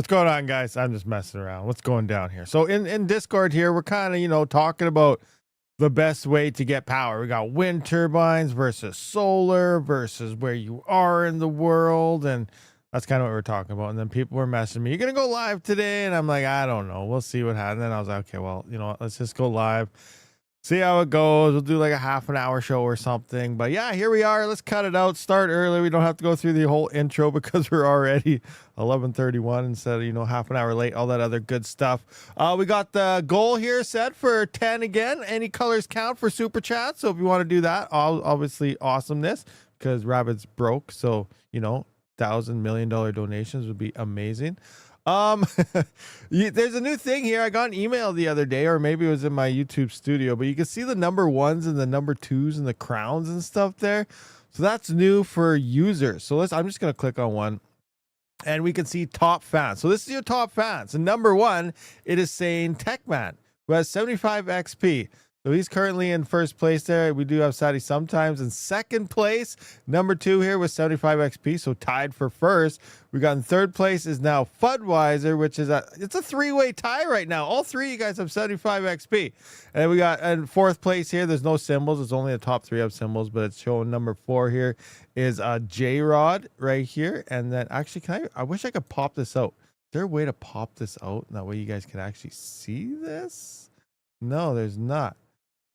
What's going on, guys? I'm just messing around. What's going down here? So in Discord here, we're kind of, talking about the best way to get power. We got wind turbines versus solar versus where you are in the world. And that's kind of what we're talking about. And then people were messaging me, you're going to go live today? And I'm like, I don't know. We'll see what happens. And then I was like, okay, well, let's just go live. See how it goes. We'll do like a half an hour show or something. But yeah, here we are. Let's cut it out. Start early. We don't have to go through the whole intro because we're already 11:31 instead of, half an hour late. All that other good stuff. We got the goal here set for 10 again. Any colors count for super chat. So if you want to do that, obviously awesomeness because Rabid's broke. So, $1,000 million donations would be amazing. There's a new thing here. I got an email the other day, or maybe it was in my YouTube studio, but you can see the number ones and the number twos and the crowns and stuff there. So that's new for users. So I'm just going to click on one and we can see top fans. So this is your top fans. And number one, it is saying Techman, who has 75 XP. So he's currently in first place there. We do have Sadie sometimes in second place. Number two here with 75 XP, so tied for first. We got in third place is now Fudweiser, which is it's a three-way tie right now. All three of you guys have 75 XP. And then we got in fourth place here. There's no symbols. It's only the top three have symbols, but it's showing number 4 here is J-Rod right here. And then actually, I wish I could pop this out. Is there a way to pop this out? That way you guys can actually see this? No, there's not.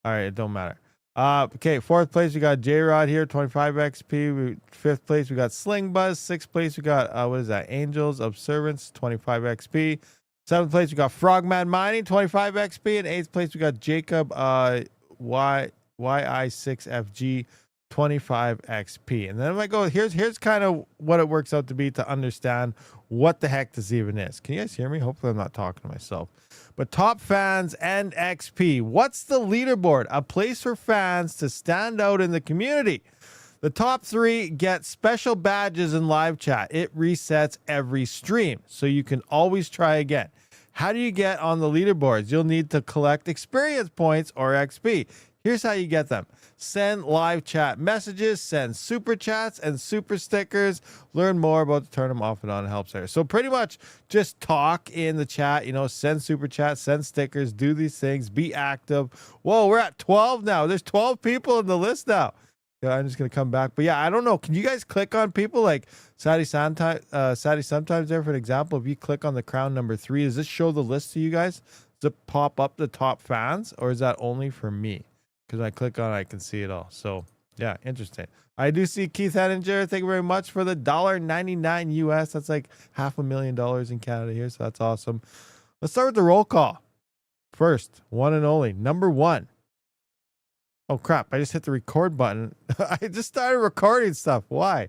All right, it don't matter. Okay, fourth place, we got J-Rod here, 25 XP. Fifth place, we got Sling Buzz. Sixth place, we got, what is that? Angels of Servants, 25 XP. Seventh place, we got Frogman Mining, 25 XP. And eighth place, we got Jacob YI6FG, 25 XP. And then if I go, here's kind of what it works out to be to understand what the heck this even is. Can you guys hear me? Hopefully I'm not talking to myself. But top fans and XP. What's the leaderboard? A place for fans to stand out in the community. The top 3 get special badges in live chat. It resets every stream, so you can always try again. How do you get on the leaderboards? You'll need to collect experience points or XP. Here's how you get them. Send live chat messages, send super chats and super stickers. Learn more about to turn them off and on. It helps there. So pretty much just talk in the chat, send super chats, send stickers, do these things, be active. Whoa, we're at 12 now. There's 12 people in the list now. Yeah, I'm just going to come back. But yeah, I don't know. Can you guys click on people like Sadie sometimes there, for an example? If you click on the crown number 3, does this show the list to you guys? Does it pop up the top fans, or is that only for me? Because when I click on it, I can see it all. So, yeah, interesting. I do see Keith Henninger. Thank you very much for the $1.99 US. That's like $500,000 in Canada here. So that's awesome. Let's start with the roll call. First, one and only, number 1. Oh, crap. I just hit the record button. I just started recording stuff. Why?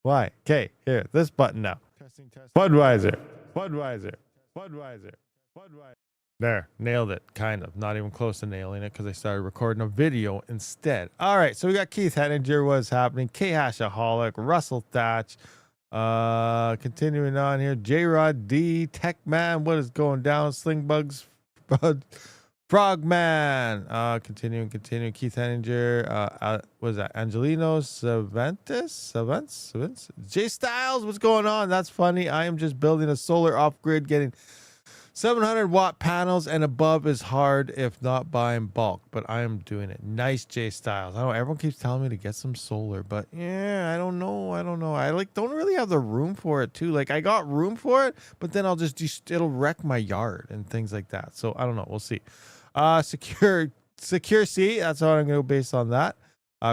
Okay, here, this button now. Testing. Budweiser. There, nailed it, kind of. Not even close to nailing it because I started recording a video instead. All right, so we got Keith Henninger, what's happening? K-Hashaholic, Russell Thatch. Continuing on here, J-Rod D, Techman, what is going down? Slingbugs, Frogman. Continuing. Keith Henninger. What is that? Angelino Savants? Jay Styles, what's going on? That's funny. I am just building a solar off-grid, getting 700 watt panels and above is hard if not buy in bulk, but I am doing it. Nice, Jay Styles. I know everyone keeps telling me to get some solar, but yeah, I don't know. I don't really have the room for it too. Like I got room for it, but then it'll wreck my yard and things like that. So I don't know. We'll see. Secure C. That's what I'm going to go based on that.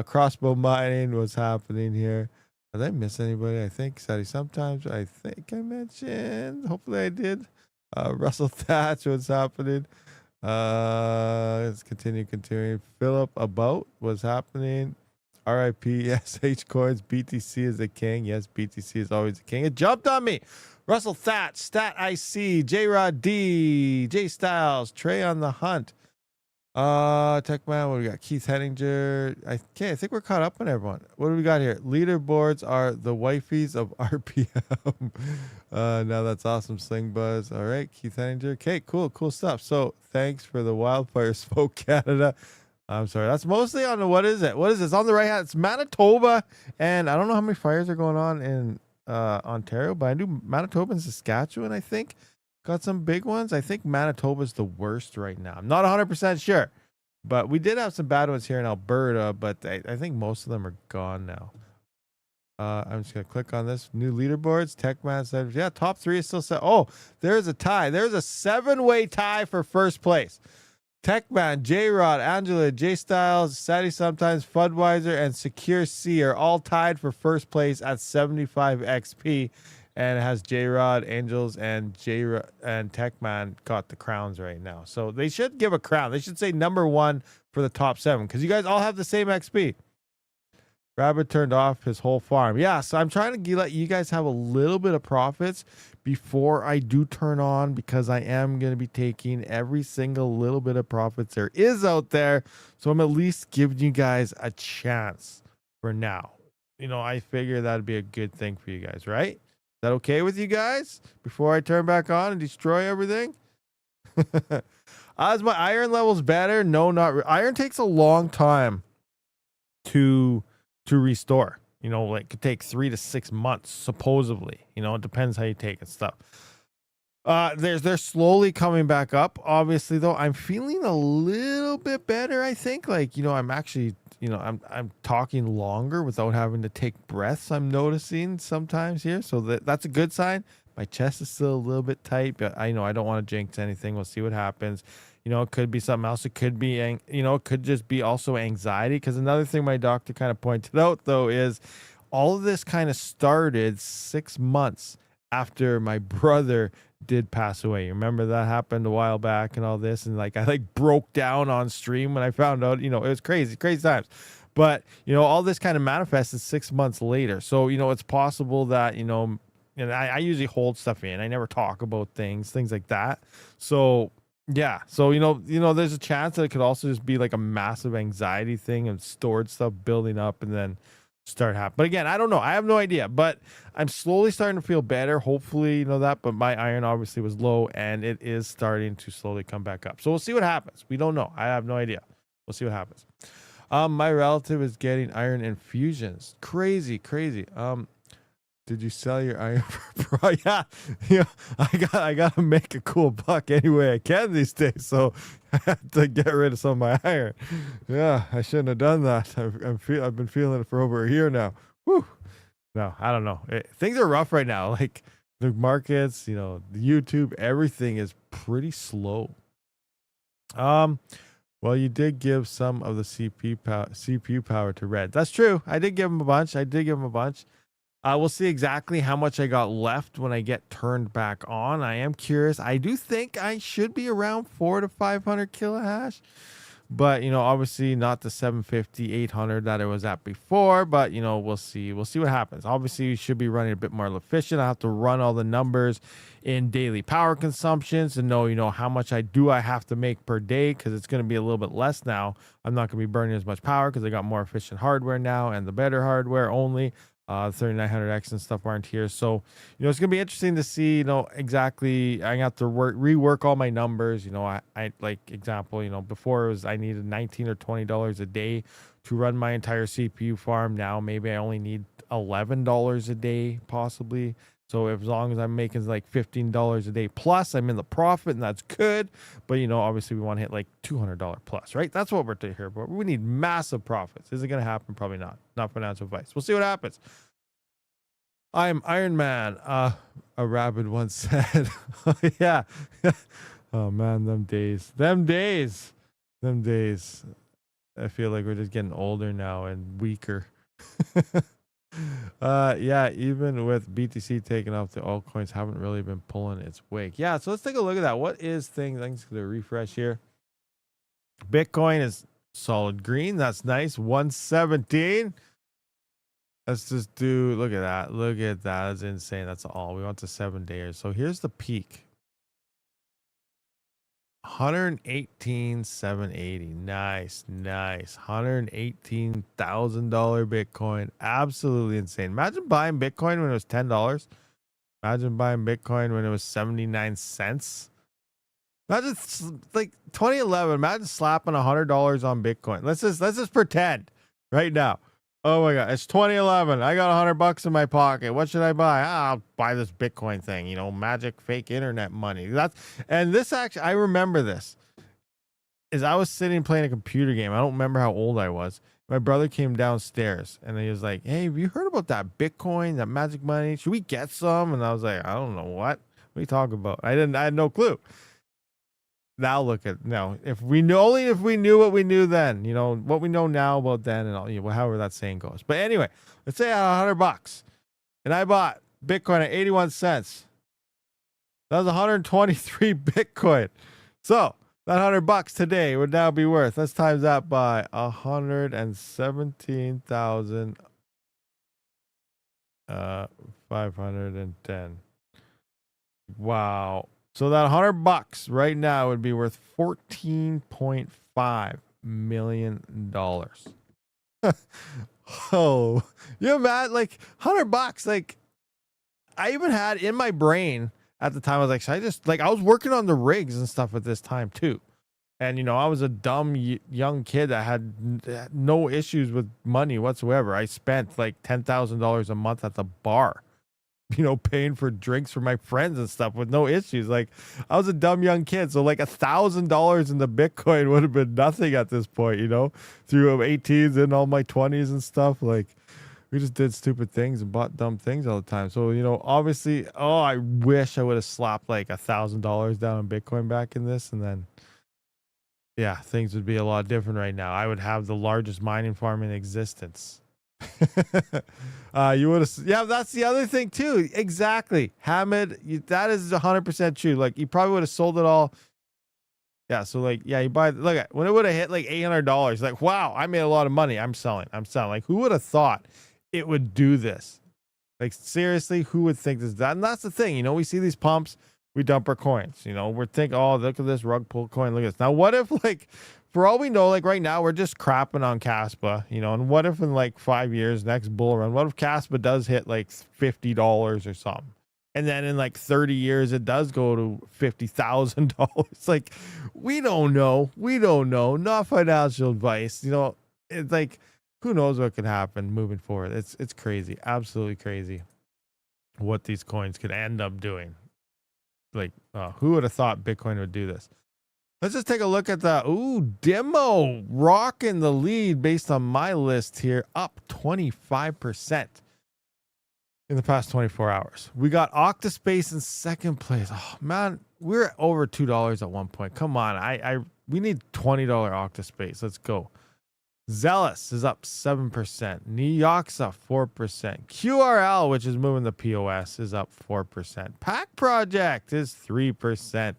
Crossbow mining. What's happening here? Did I miss anybody? I think Sadie sometimes. I think I mentioned. Hopefully I did. Russell Thatch, what's happening? Let's continuing. Philip about what's happening. RIP, SH coins. BTC is the king. Yes, BTC is always the king. It jumped on me. Russell Thatch, Stat IC, J-Rod D, J Styles, Trey on the hunt. Techman, what do we got? Keith Henninger. I think we're caught up on everyone. What do we got here? Leaderboards are the wifeys of RPM. Now that's awesome. Sling Buzz. All right, Keith Henninger. Okay, cool stuff. So thanks for the Wildfire Smoke Canada. I'm sorry. That's mostly on the, what is it? What is this? On the right hand, it's Manitoba. And I don't know how many fires are going on in Ontario, but I do Manitoba and Saskatchewan, I think, got some big ones. I think Manitoba's the worst right now. I'm not 100% sure, but we did have some bad ones here in Alberta, but I think most of them are gone now. I'm just going to click on this. New leaderboards. Techman said, yeah, top 3 is still set. Oh, there's a tie. There's a 7-way tie for first place. Techman, J-Rod, Angela, J-Styles, Sadie Sometimes, Fudweiser, and Secure C are all tied for first place at 75 XP. And it has J-Rod, Angels, and Techman got the crowns right now. So they should give a crown. They should say number 1 for the top 7 because you guys all have the same XP. Rabid turned off his whole farm. Yeah, so I'm trying to let you guys have a little bit of profits before I do turn on, because I am going to be taking every single little bit of profits there is out there. So I'm at least giving you guys a chance for now. You know, I figure that'd be a good thing for you guys, right? Is that okay with you guys before I turn back on and destroy everything? Is my iron levels better? No, not iron takes a long time to restore. You know, like it could take 3 to 6 months, supposedly. You know, it depends how you take it stuff. They're slowly coming back up. Obviously, though, I'm feeling a little bit better. I think, like, you know, I'm actually, you know, I'm talking longer without having to take breaths. I'm noticing sometimes here, so that's a good sign. My chest is still a little bit tight, but I know I don't want to jinx anything. We'll see what happens. You know, it could be something else. It could be, you know, it could just be also anxiety. Because another thing my doctor kind of pointed out, though, is all of this kind of started 6 months after my brother did pass away. You remember that happened a while back and all this? And like, I like broke down on stream when I found out, you know, it was crazy times. But, you know, all this kind of manifested 6 months later. So, you know, it's possible that, you know, and I usually hold stuff in. I never talk about things like that. So, yeah. So, you know, there's a chance that it could also just be like a massive anxiety thing and stored stuff building up and then start happening. But again, I don't know. I have no idea, but I'm slowly starting to feel better. Hopefully, you know that, but my iron obviously was low and it is starting to slowly come back up. So we'll see what happens. We don't know. I have no idea. We'll see what happens. My relative is getting iron infusions. Crazy. Did you sell your iron for pro? Yeah, I gotta make a cool buck any way I can these days, so I have to get rid of some of my iron. Yeah, I shouldn't have done that. I've been feeling it for over a year now. Whew. No, I don't know. Things are rough right now. Like the markets, you know, the YouTube, everything is pretty slow. Well, you did give some of the CPU power to Red. That's true. I did give him a bunch. We'll see exactly how much I got left when I get turned back on. I am curious. I do think I should be around 400 to 500 kilohash, but, you know, obviously not the 750, 800 that it was at before, but, you know, we'll see. We'll see what happens. Obviously, you should be running a bit more efficient. I have to run all the numbers in daily power consumptions to know, you know, how much I have to make per day, because it's going to be a little bit less now. I'm not going to be burning as much power because I got more efficient hardware now and the better hardware only. 3900X and stuff aren't here, so, you know, it's gonna be interesting to see, you know, exactly. I have to rework all my numbers. You know, I like example, you know, before it was I needed $19 or $20 a day to run my entire CPU farm. Now maybe I only need $11 a day possibly. So as long as I'm making like $15 a day plus, I'm in the profit, and that's good. But, you know, obviously we want to hit like $200 plus, right? That's what we're here for. We need massive profits. Is it going to happen? Probably not. Not financial advice. We'll see what happens. I am Iron Man. A Rabid once said. Yeah. Oh man, them days. I feel like we're just getting older now and weaker. Yeah, even with BTC taking off, the altcoins haven't really been pulling its weight. Yeah, so let's take a look at that. What is things? I'm just gonna refresh here. Bitcoin is solid green. That's nice. 117. Let's just do, look at that. That's insane. That's all. We want the 7 days. So here's the peak. 118,780. Nice. $118,000 Bitcoin. Absolutely insane. Imagine buying Bitcoin when it was $10. Imagine buying Bitcoin when it was 79 cents. Imagine like 2011. Imagine slapping $100 on Bitcoin. Let's just pretend right now. Oh my God. It's 2011. I got $100 in my pocket. What should I buy? I'll buy this Bitcoin thing, you know, magic fake internet money. And this actually, I remember this is I was sitting playing a computer game. I don't remember how old I was. My brother came downstairs and he was like, "Hey, have you heard about that Bitcoin, that magic money? Should we get some?" And I was like, "I don't know what are you talking about?" I had no clue. Now look at now. If we knew what we knew then, you know, what we know now about then and all, you know, however that saying goes. But anyway, let's say I had $100 and I bought Bitcoin at 81 cents. That was 123 Bitcoin. So that $100 today would now be worth, let's times that by 117,510. Wow. So that $100 right now would be worth $14.5 million. Oh, you mad? Like $100. Like I even had in my brain at the time, I was like, should I just I was working on the rigs and stuff at this time too. And, you know, I was a dumb young kid that had no issues with money whatsoever. I spent like $10,000 a month at the bar, you know, paying for drinks for my friends and stuff with no issues. Like I was a dumb young kid. So like $1,000 in the Bitcoin would have been nothing at this point, you know, through 18s and all my 20s and stuff. Like we just did stupid things and bought dumb things all the time. So, you know, obviously, I wish I would have slapped like $1,000 down in Bitcoin back in this. And then, yeah, things would be a lot different right now. I would have the largest mining farm in existence. You would have, yeah, that's the other thing too. Exactly. Hamid, that is 100% true. Like you probably would have sold it all. Yeah. So like, yeah, you buy, look at when it would have hit like $800, like, wow, I made a lot of money. I'm selling. Like who would have thought it would do this? Like seriously, who would think this? And that's the thing, you know, we see these pumps, we dump our coins, you know, we're thinking, oh, look at this rug pull coin. Look at this. Now, what if like, for all we know, like right now, we're just crapping on Kaspa, you know, and what if in like 5 years, next bull run, what if Kaspa does hit like $50 or something? And then in like 30 years, it does go to $50,000. Like, we don't know. Not financial advice. You know, it's like, who knows what could happen moving forward. It's crazy. Absolutely crazy what these coins could end up doing. Like, who would have thought Bitcoin would do this? Let's just take a look at the demo rocking the lead based on my list here, up 25% in the past 24 hours. We got Octa.Space in second place. Oh man, we're over $2 at one point. Come on, we need $20 Octa.Space. Let's go. Zealous is up 7%. Neoxa 4%. QRL, which is moving the POS, is up 4%. Pack Project is 3%.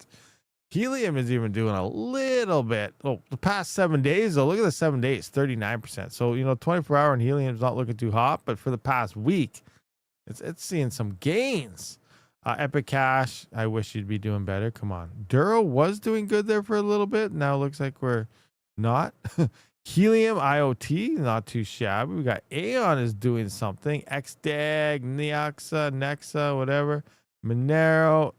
Helium is even doing a little bit. Oh, the past 7 days, though, look at the 7 days, 39%. So, you know, 24-hour and helium is not looking too hot, but for the past week, it's seeing some gains. Epic Cash, I wish you'd be doing better. Come on. Duro was doing good there for a little bit. Now it looks like we're not. Helium IoT, not too shabby. We got Aeon is doing something. XDAG, Neoxa, Nexa, whatever. Monero,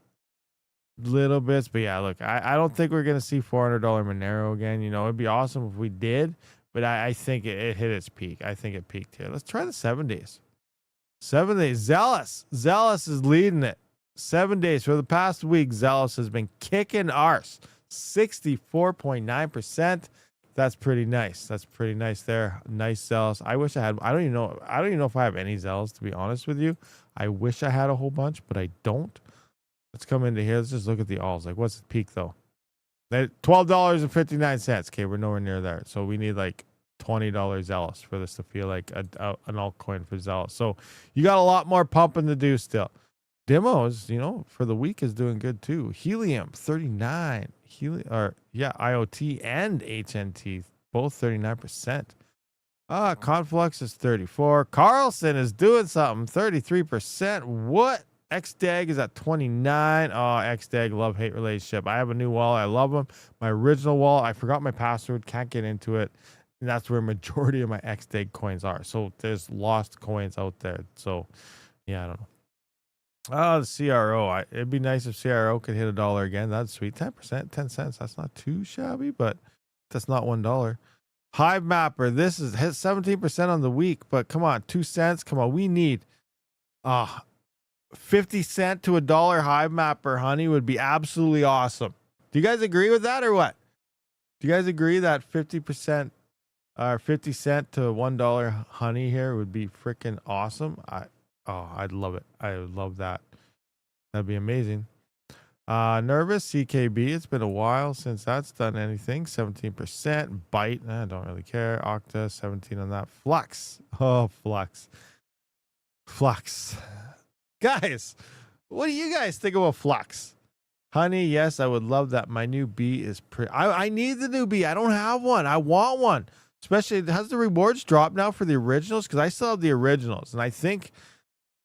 little bits. But yeah, look, I don't think we're going to see $400 Monero again. You know, it'd be awesome if we did. But I think it hit its peak. I think it peaked here. Let's try the 7 days. 7 days. Zealous is leading it. 7 days. For the past week, Zealous has been kicking arse. 64.9%. That's pretty nice. That's pretty nice there. Nice Zealous. I wish I had. I don't even know if I have any Zealous, to be honest with you. I wish I had a whole bunch, but I don't. Let's come into here. Let's just look at the alls. Like, what's the peak though? $12.59. Okay, we're nowhere near there. So we need like $20 Zealous for this to feel like an altcoin for Zealous. So you got a lot more pumping to do still. Demos, you know, for the week is doing good too. Helium 39. IoT and HNT both 39%. Conflux is 34. Carlson is doing something, 33%. What? XDAG is at 29. Oh, XDAG love-hate relationship. I have a new wallet. I love them. My original wallet, I forgot my password, can't get into it. And that's where majority of my XDAG coins are. So there's lost coins out there. So yeah, I don't know. Oh, the CRO. It'd be nice if CRO could hit $1 again. That's sweet. 10%, 10 cents. That's not too shabby, but that's not $1. Hive Mapper, this is hit 17% on the week, but come on, 2 cents. Come on, we need 50 cent to $1 Hive Mapper honey would be absolutely awesome. Do you guys agree with that or what? Do you guys agree that 50% or 50 cent to $1 honey here would be freaking awesome? I'd love it. I would love that. That'd be amazing. Nervous CKB. It's been a while since that's done anything. 17%. Bite. I don't really care. Octa 17 on that. Flux. Oh, Flux. Flux. Guys, what do you guys think about Flux? Honey, yes, I would love that. My new bee is pretty. I need the new bee. I don't have one. I want one. Especially, has the rewards dropped now for the originals? Because I still have the originals, and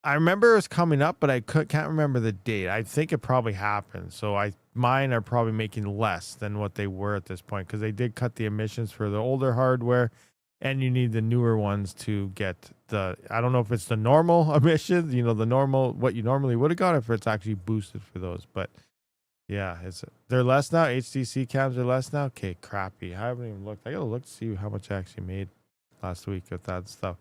I remember it was coming up, but I can't remember the date. I think it probably happened. So mine are probably making less than what they were at this point because they did cut the emissions for the older hardware, and you need the newer ones to get the. I don't know if it's the normal emissions, the normal what you normally would have got, if it's actually boosted for those. But yeah, they're less now. HTC cams are less now. Okay, crappy. I haven't even looked. I gotta look to see how much I actually made last week with that stuff.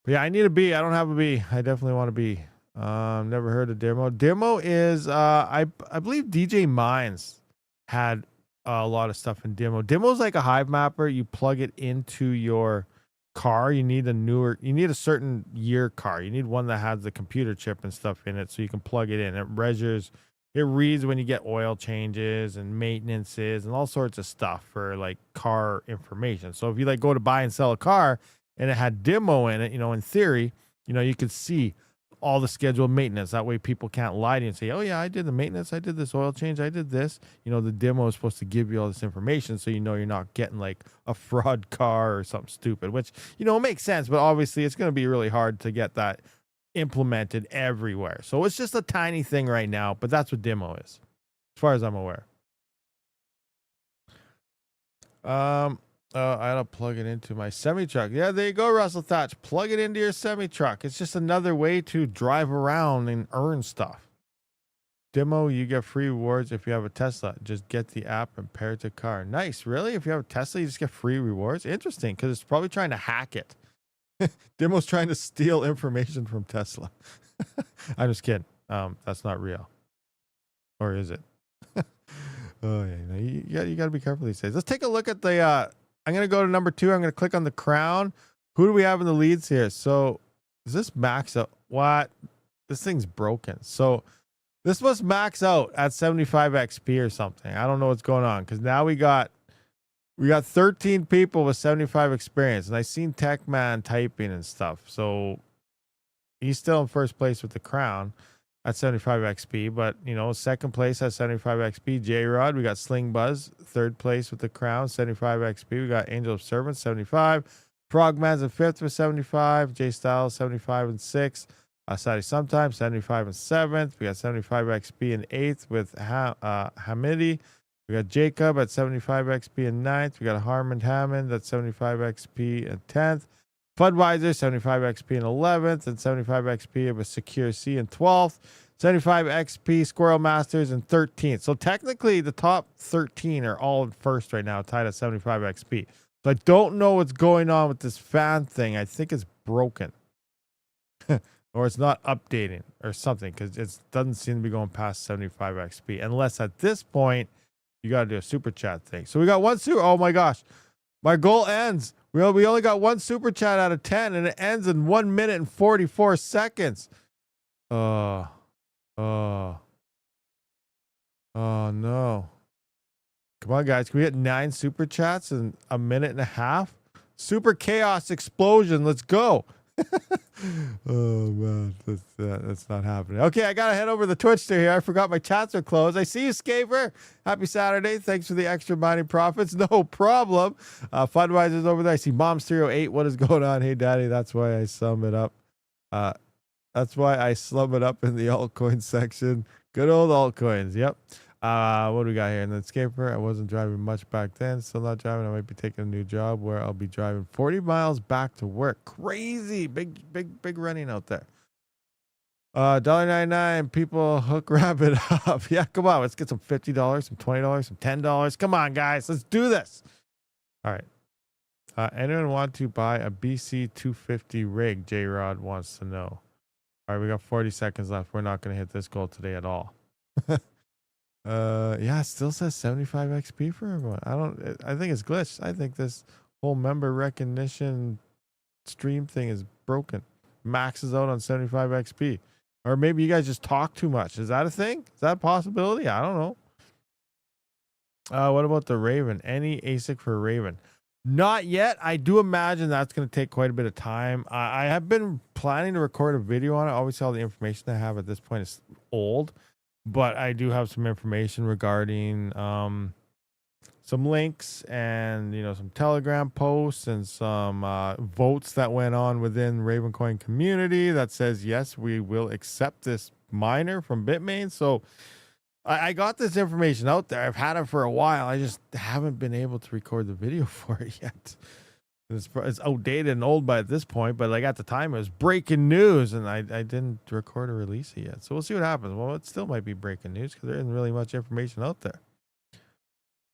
But yeah, I need a bee. I don't have a bee. I definitely want a bee. Never heard of Demo. Demo is I believe DJ Mines had a lot of stuff in Demo. Demo is like a Hive Mapper. You plug it into your car. You need a certain year car. You need one that has the computer chip and stuff in it, so you can plug it in. It reads when you get oil changes and maintenances and all sorts of stuff for like car information. So if you like go to buy and sell a car, and it had demo in it, in theory, you could see all the scheduled maintenance. That way people can't lie to you and say, oh yeah, I did the maintenance, I did this oil change, I did this. The demo is supposed to give you all this information so you're not getting like a fraud car or something stupid, which, makes sense, but obviously it's going to be really hard to get that implemented everywhere. So it's just a tiny thing right now, but that's what demo is, as far as I'm aware. I gotta plug it into my semi truck. Yeah, there you go, Russell Thatch. Plug it into your semi truck. It's just another way to drive around and earn stuff. Demo, you get free rewards if you have a Tesla. Just get the app and pair it to car. Nice, really? If you have a Tesla, you just get free rewards? Interesting, because it's probably trying to hack it. Demo's trying to steal information from Tesla. I'm just kidding. That's not real. Or is it? Oh yeah, you got to be careful these days. Let's take a look at the. I'm gonna go to number 2. I'm gonna click on the crown. Who do we have in the leads here? So is this max out? What? This thing's broken. So this must max out at 75 XP or something. I don't know what's going on because now we got 13 people with 75 experience, and I seen Techman typing and stuff. So he's still in first place with the crown at 75 XP, but second place at 75 XP. J-Rod, we got Sling Buzz, third place with the crown, 75 XP. We got Angel of Servants, 75. Frogman's in fifth with 75. J Styles, 75 and 6. Saturday Sometimes, 75 and 7th. We got 75 XP in 8th with Hamidi. We got Jacob at 75 XP in 9th. We got Harmon Hammond at 75 XP in 10th. Fudweiser, 75 XP in 11th, and 75 XP with Secure C in 12th. 75 XP Squirrel Masters in 13th. So technically, the top 13 are all in first right now, tied at 75 XP. So I don't know what's going on with this fan thing. I think it's broken. Or it's not updating or something, because it doesn't seem to be going past 75 XP. Unless at this point, you got to do a super chat thing. So we got one super. Oh my gosh. My goal ends. We only got one super chat out of 10, and it ends in 1 minute and 44 seconds. Oh no. Come on, guys. Can we get 9 super chats in a minute and a half? Super chaos explosion. Let's go. Oh man, that's not happening. Okay, I gotta head over to the Twitch here. I forgot my chats are closed. I see you, Scaper. Happy Saturday. Thanks for the extra mining profits. No problem. Fundwiser's over there. I see Mom's 308. What is going on? Hey, Daddy. That's why I sum it up. That's why I slum it up in the altcoin section. Good old altcoins. Yep. What do we got here? In the Escaper, I wasn't driving much back then. Still not driving. I might be taking a new job where I'll be driving 40 miles back to work. Crazy. Big running out there. $1.99. People hook Rabid up. Yeah, come on. Let's get some $50, some $20, some $10. Come on, guys. Let's do this. All right. Anyone want to buy a BC 250 rig? J-Rod wants to know. All right, we got 40 seconds left. We're not going to hit this goal today at all. Yeah, it still says 75 XP for everyone. I think it's glitched. I think this whole member recognition stream thing is broken. Maxes out on 75 XP. Or maybe you guys just talk too much. Is that a thing? Is that a possibility? I don't know. What about the Raven? Any ASIC for Raven? Not yet. I do imagine that's going to take quite a bit of time. I have been planning to record a video on it. Obviously, all the information I have at this point is old, but I do have some information regarding some links and some Telegram posts and some votes that went on within Ravencoin community that says yes, we will accept this miner from Bitmain. So I got this information out there. I've had it for a while. I just haven't been able to record the video for it yet. It's outdated and old by at this point, but like at the time it was breaking news and I didn't record or release it yet. So we'll see what happens. Well, it still might be breaking news because there isn't really much information out there.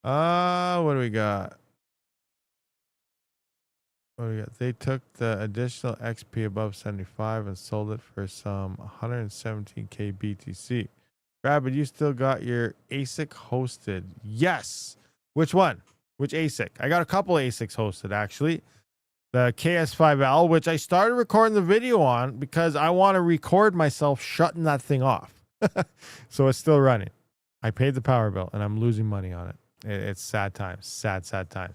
What do we got? They took the additional XP above 75 and sold it for some 117k BTC. Rabid, you still got your ASIC hosted? Yes. Which one? Which ASIC? I got a couple ASICs hosted, actually. The KS5L, which I started recording the video on because I want to record myself shutting that thing off. So it's still running. I paid the power bill, and I'm losing money on it. It's sad times. Sad times.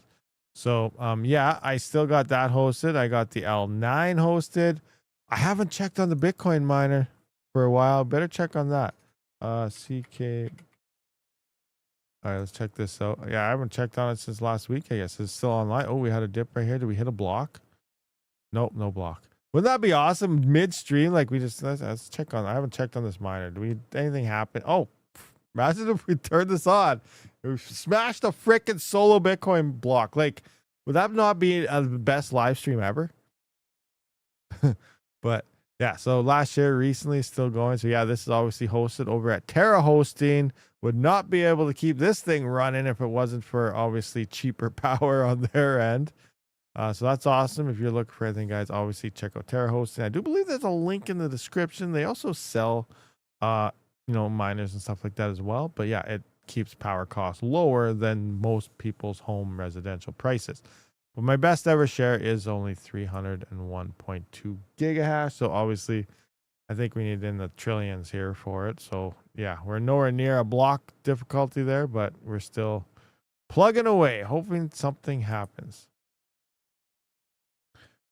So, yeah, I still got that hosted. I got the L9 hosted. I haven't checked on the Bitcoin miner for a while. Better check on that. CK. All right, let's check this out. Yeah, I haven't checked on it since last week, I guess. It's still online. Oh, we had a dip right here. Did we hit a block? Nope, no block. Wouldn't that be awesome? Midstream, like let's check on. I haven't checked on this miner. Anything happen? Oh, imagine if we turned this on. We smashed a freaking solo Bitcoin block. Like, would that not be the best live stream ever? But yeah, so last year, recently, still going. So yeah, this is obviously hosted over at Terra Hosting. Would not be able to keep this thing running if it wasn't for obviously cheaper power on their end. So that's awesome. If you're looking for anything, guys, obviously check out Terra Hosting. I do believe there's a link in the description. They also sell, miners and stuff like that as well. But yeah, it keeps power costs lower than most people's home residential prices. But my best ever share is only 301.2 gigahash. So obviously, I think we need in the trillions here for it. So yeah, we're nowhere near a block difficulty there, but we're still plugging away, hoping something happens.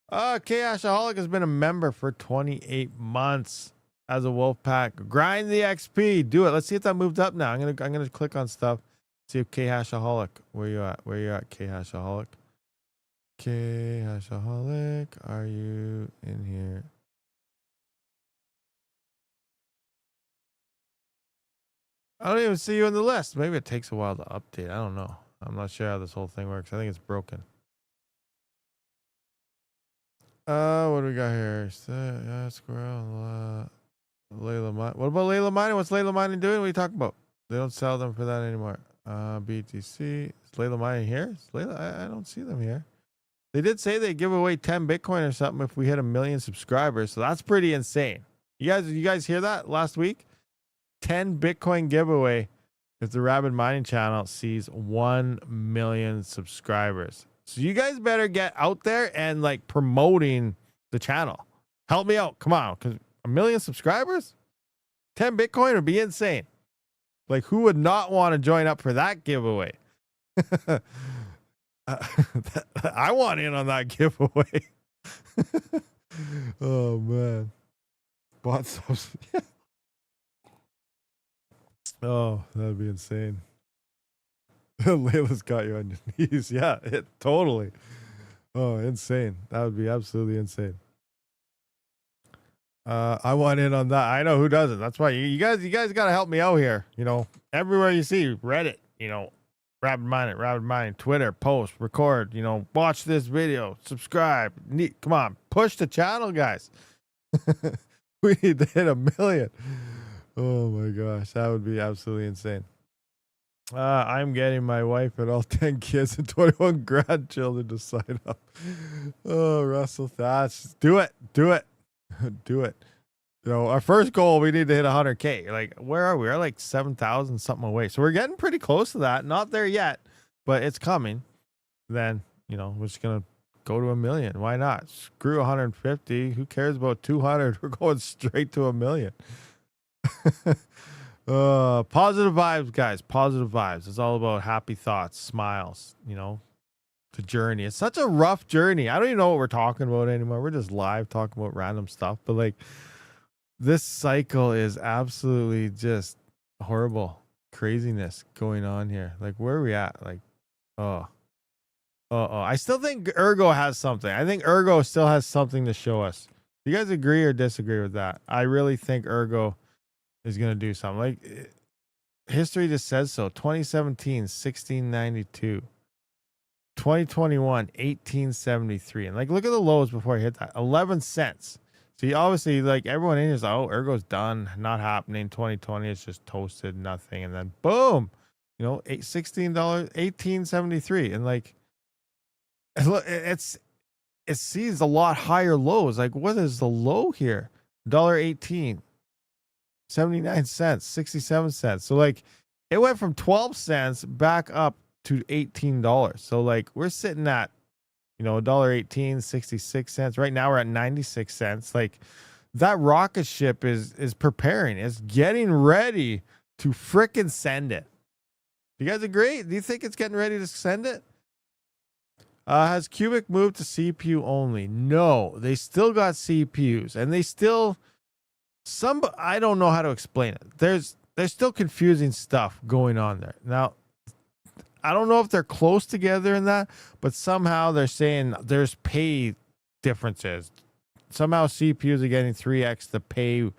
K-Ashaholic has been a member for 28 months as a Wolfpack. Grind the XP. Do it. Let's see if that moved up now. I'm gonna click on stuff. See if K-Ashaholic. Where you at? Where you at, K-Ashaholic? K-Ashaholic, are you in here? I don't even see you in the list. Maybe it takes a while to update. I don't know. I'm not sure how this whole thing works. I think it's broken. What do we got here? Squirrel. Layla Mining. What about Layla Mining? What's Layla Mining doing? What are you talking about? They don't sell them for that anymore. BTC. Is Layla Mining here? I don't see them here. They did say they give away 10 Bitcoin or something if we hit 1 million subscribers. So that's pretty insane. You guys hear that last week? 10 Bitcoin giveaway if the Rabid Mining channel sees 1 million subscribers. So you guys better get out there and like promoting the channel. Help me out. Come on. Because 1 million subscribers? 10 Bitcoin would be insane. Like, who would not want to join up for that giveaway? I want in on that giveaway. Oh man, bought subs. Oh, that'd be insane. Layla's got you on your knees. Yeah, totally. Oh, insane. That would be absolutely insane. I want in on that. I know who doesn't. That's why you guys got to help me out here. Everywhere you see Reddit, Rabid Mining, Twitter, post, record, watch this video, subscribe. Come on, push the channel, guys. We need to hit 1 million. Oh my gosh, that would be absolutely insane. I'm getting my wife and all 10 kids and 21 grandchildren to sign up. Oh, Russell Thatch. Do it. Do it. Do it. You know, our first goal, we need to hit 100K. Like, where are we? We're like 7,000 something away. So we're getting pretty close to that. Not there yet, but it's coming. Then, you know, we're just going to go to 1 million. Why not? Screw 150. Who cares about 200? We're going straight to 1 million. Positive vibes, guys. Positive vibes. It's all about happy thoughts, smiles, you know, the journey. It's such a rough journey. I don't even know what we're talking about anymore. We're just live talking about random stuff. But like, this cycle is absolutely just horrible craziness going on here. Like, where are we at? Like, I still think Ergo has something. I think Ergo still has something to show us. Do you guys agree or disagree with that? I really think Ergo is going to do something. Like, history just says so. 2017, 1692. 2021, 1873. And like, look at the lows before I hit that. 11 cents. See, obviously, like, everyone in here is like, oh, Ergo's done. Not happening. 2020, it's just toasted, nothing. And then, boom, you know, $16, 1873. And like, it sees a lot higher lows. Like, what is the low here? $1.18. 79 cents, 67 cents. So like, it went from 12 cents back up to $18. So like, we're sitting at, you know, $1.18, 66 cents. Right now we're at 96 cents. Like, that rocket ship is preparing. It's getting ready to frickin' send it. Do you guys agree? Do you think it's getting ready to send it? Has Cubic moved to CPU only? No, they still got CPUs, and they still I don't know how to explain it. There's still confusing stuff going on there. Now, I don't know if they're close together in that, but somehow they're saying there's pay differences. Somehow CPUs are getting 3x the pay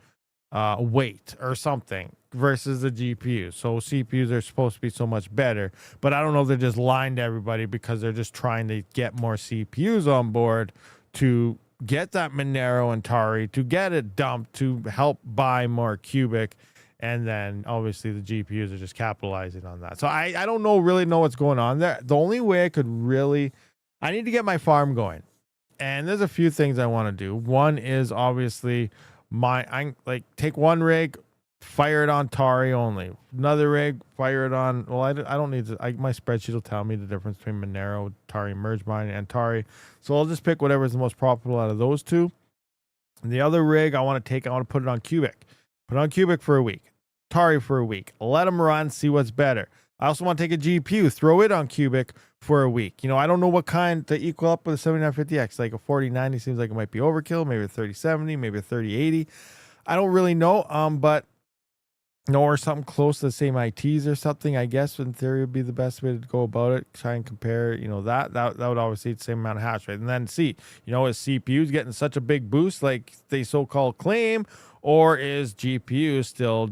weight or something versus the GPUs. So CPUs are supposed to be so much better, but I don't know if they're just lying to everybody because they're just trying to get more CPUs on board to get that Monero and Tari, to get it dumped, to help buy more Cubic. And then obviously the GPUs are just capitalizing on that. So I don't really know what's going on there. The only way I need to get my farm going. And there's a few things I want to do. One is obviously take one rig, fire it on Tari only. Another rig, fire it on, well, I don't need to, my spreadsheet will tell me the difference between Monero, Tari merge mining, and Tari. So I'll just pick whatever is the most profitable out of those two. And the other rig I want to put it on Cubic. Put it on Cubic for a week. Tari for a week. Let them run, see what's better. I also want to take a GPU, throw it on Cubic for a week. You know, I don't know what kind to equal up with a 7950X. Like a 4090 seems like it might be overkill. Maybe a 3070, maybe a 3080. I don't really know. But or something close to the same ITs or something, I guess in theory would be the best way to go about it. Try and compare, you know, that would obviously the same amount of hash rate. And then see, you know, is CPUs getting such a big boost like they so-called claim, or is GPU still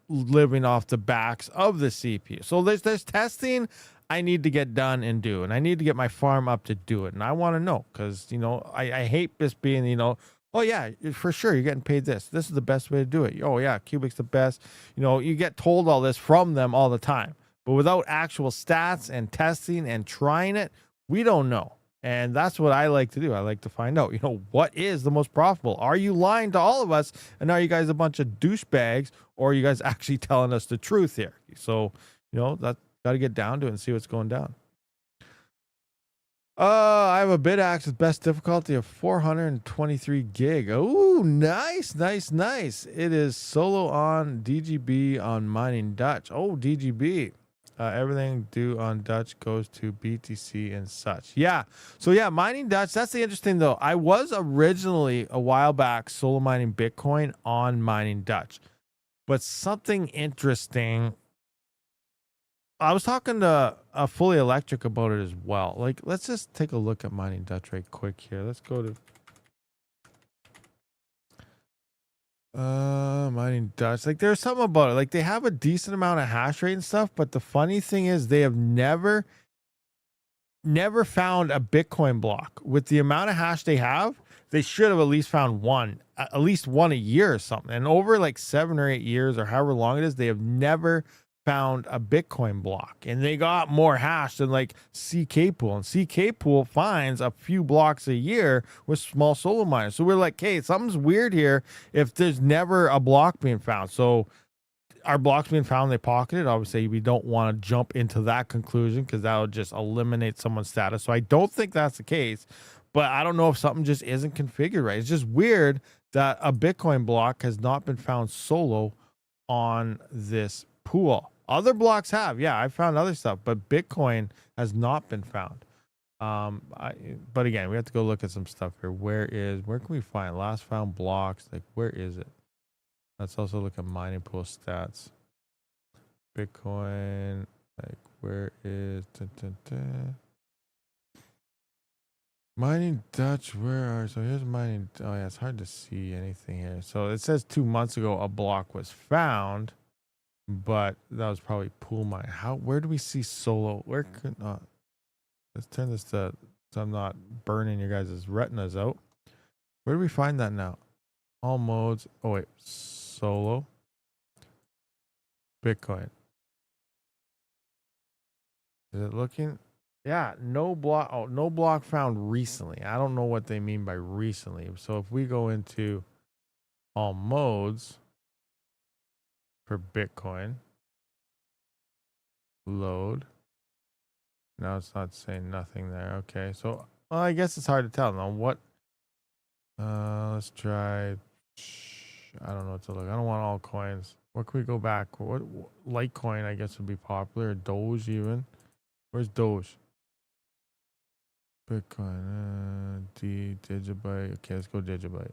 living off the backs of the CPU? So there's testing I need to get done and do, and I need to get my farm up to do it. And I want to know, because, you know, I hate this being, you know, oh yeah, for sure, you're getting paid this. This is the best way to do it. Oh yeah, Cubic's the best. You know, you get told all this from them all the time. But without actual stats and testing and trying it, we don't know. And that's what I like to do. I like to find out, you know, what is the most profitable? Are you lying to all of us? And are you guys a bunch of douchebags? Or are you guys actually telling us the truth here? So, you know, that got to get down to it and see what's going down. I have a BitAxe with best difficulty of 423 gig. Oh, nice. It is solo on DGB on mining Dutch. Oh, DGB. Everything due on Dutch goes to BTC and such. Yeah. So yeah, mining Dutch. That's the interesting though. I was originally a while back solo mining Bitcoin on mining Dutch, but something interesting. I was talking to a Fully Electric about it as well. Like, let's just take a look at mining Dutch right quick here. Let's go to mining Dutch. Like, there's something about it. Like, they have a decent amount of hash rate and stuff, but the funny thing is they have never found a Bitcoin block. With the amount of hash they have, they should have at least found at least one a year or something. And over like 7 or 8 years or however long it is, they have never found a Bitcoin block, and they got more hash than like CK Pool, and CK Pool finds a few blocks a year with small solo miners. So we're like, hey, something's weird here if there's never a block being found. So our blocks being found, they pocketed. Obviously, we don't want to jump into that conclusion because that would just eliminate someone's status. So I don't think that's the case, but I don't know if something just isn't configured right. It's just weird that a Bitcoin block has not been found solo on this pool. Other blocks have, yeah, I found other stuff, but Bitcoin has not been found. But again, we have to go look at some stuff here. Where can we find last found blocks? Like, where is it? Let's also look at mining pool stats. Bitcoin, like, where is mining Dutch? Where are, so here's mining. Oh yeah, it's hard to see anything here. So it says 2 months ago a block was found, but that was probably pool mine. Where do we see solo? Where could not? Let's turn this to so I'm not burning your guys' retinas out. Where do we find that now? All modes. Oh wait, solo. Bitcoin. Is it looking? Yeah, no block. Oh, no block found recently. I don't know what they mean by recently. So if we go into all modes for Bitcoin, load. Now it's not saying nothing there. Okay, so well, I guess it's hard to tell. Now what? Let's try. I don't know what to look. I don't want all coins. What can we go back? What Litecoin? I guess would be popular. Or Doge even. Where's Doge? Bitcoin. Digibyte. Okay, let's go Digibyte.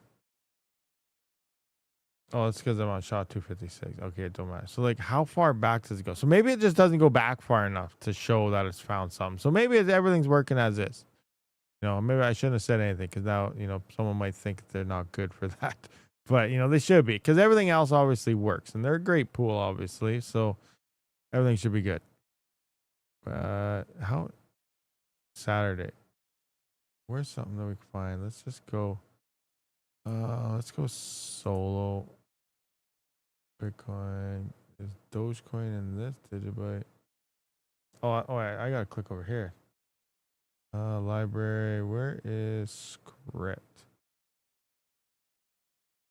Oh, it's because I'm on SHA 256. Okay, it don't matter. So like, how far back does it go? So maybe it just doesn't go back far enough to show that it's found something. So maybe everything's working as is. You know, maybe I shouldn't have said anything because now, you know, someone might think they're not good for that. But, you know, they should be because everything else obviously works. And they're a great pool, obviously. So everything should be good. How? Saturday. Where's something that we can find? Let's just go. Let's go solo. Bitcoin. Is Dogecoin in this Digibyte? Oh, I gotta click over here. Library. Where is script?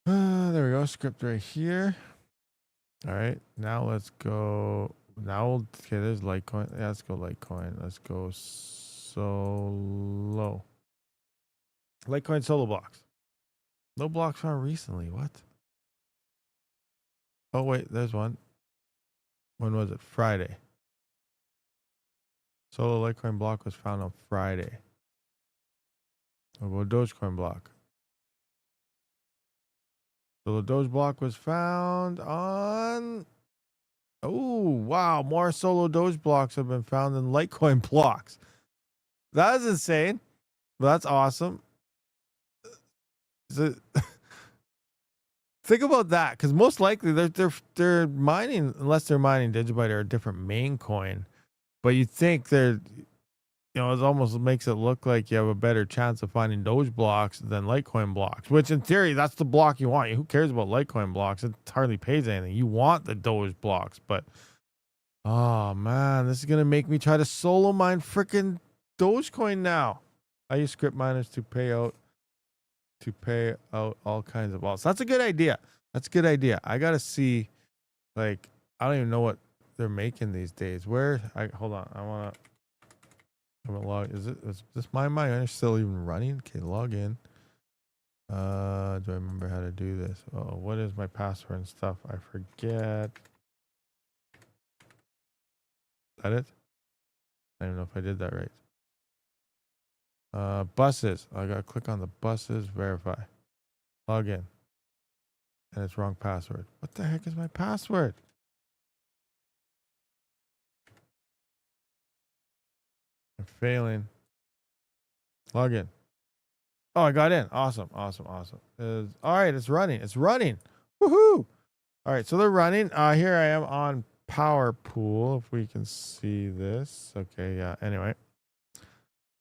There we go. Script right here. All right. Now let's go. Now, okay, there's Litecoin. Yeah, let's go Litecoin. Let's go solo. Litecoin solo blocks. No blocks found recently. What? Oh, wait. There's one. When was it? Friday. Solo Litecoin block was found on Friday. We'll go Dogecoin block. So the Doge block was found on. Oh, wow. More solo Doge blocks have been found than Litecoin blocks. That is insane. But that's awesome. So, think about that, because most likely they're mining, unless they're mining Digibyte or a different main coin. But you think they're, you know, it almost makes it look like you have a better chance of finding Doge blocks than Litecoin blocks, which in theory, that's the block you want. Who cares about Litecoin blocks? It hardly pays anything. You want the Doge blocks, but oh man, this is going to make me try to solo mine freaking Dogecoin now. I use script miners to pay out all kinds of wallets. That's a good idea. That's a good idea. I got to see, like, I don't even know what they're making these days. Hold on. I'm gonna log. Is this my miner still even running? Okay, log in. Do I remember how to do this? Oh, what is my password and stuff? I forget. Is that it? I don't even know if I did that right. Buses. I gotta click on the buses, verify. Log in. And it's wrong password. What the heck is my password? I'm failing. Log in. Oh, I got in. Awesome. Awesome. Awesome. All right. It's running. It's running. Woohoo. All right. So they're running. Here I am on Power Pool. If we can see this. Okay. Yeah. Anyway.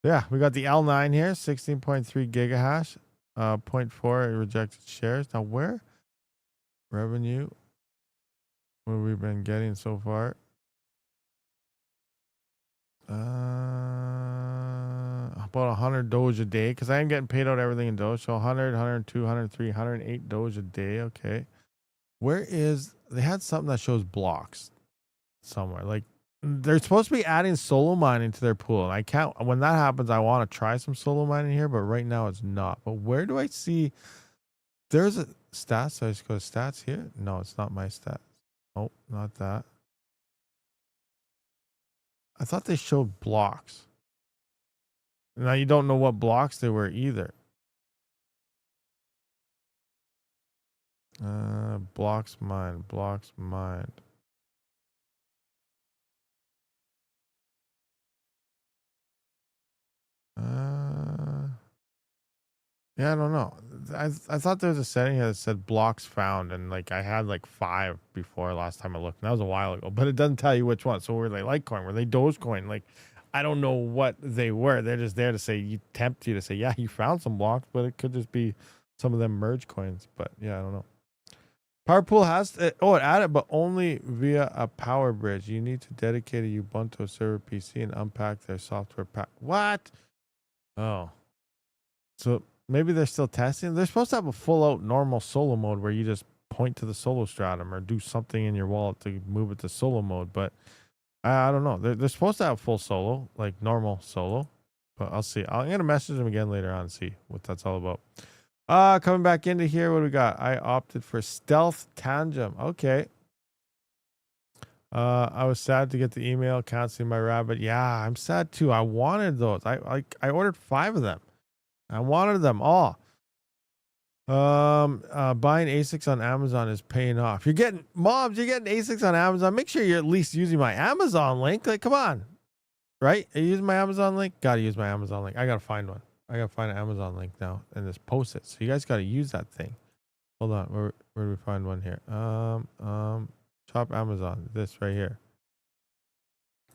Yeah. We got the L9 here. 16.3 gigahash. 0.4 rejected shares. Now where? Revenue. What have we been getting so far? about 100 Doge a day because I am getting paid out everything in Doge. So 100, 102, 103, 108 Doge a day. Okay. Where is, they had something that shows blocks somewhere. Like they're supposed to be adding solo mining to their pool. And I can't, when that happens, I want to try some solo mining here, but right now it's not. But where do I see, there's a stats. So I just go to stats here. No, it's not my stats. Oh, not that. I thought they showed blocks. Now you don't know what blocks they were either. Blocks mined. Yeah, I don't know. I thought there was a setting here that said blocks found, and like I had like 5 before last time I looked. And that was a while ago, but it doesn't tell you which one. So were they Litecoin? Were they Dogecoin? Like I don't know what they were. They're just there to say, tempt you to say, yeah, you found some blocks, but it could just be some of them merge coins. But yeah, I don't know. Power pool has it added, but only via a power bridge. You need to dedicate a Ubuntu server PC and unpack their software pack. What? Oh, so maybe they're still testing. They're supposed to have a full out normal solo mode where you just point to the solo stratum or do something in your wallet to move it to solo mode. But I don't know. They're supposed to have full solo, like normal solo. But I'll see. I'm gonna message them again later on and see what that's all about. Coming back into here, what do we got? I opted for Stealth Tangent. Okay. I was sad to get the email canceling my Rabid. Yeah, I'm sad too. I wanted those. I ordered 5 of them. I wanted them all. Buying ASICs on Amazon is paying off. You're getting ASICs on Amazon. Make sure you're at least using my Amazon link. Like, come on. Right? Are you using my Amazon link? Gotta use my Amazon link. I gotta find one. I gotta find an Amazon link now and just post it. So you guys gotta use that thing. Hold on. Where do we find one here? Shop Amazon. This right here.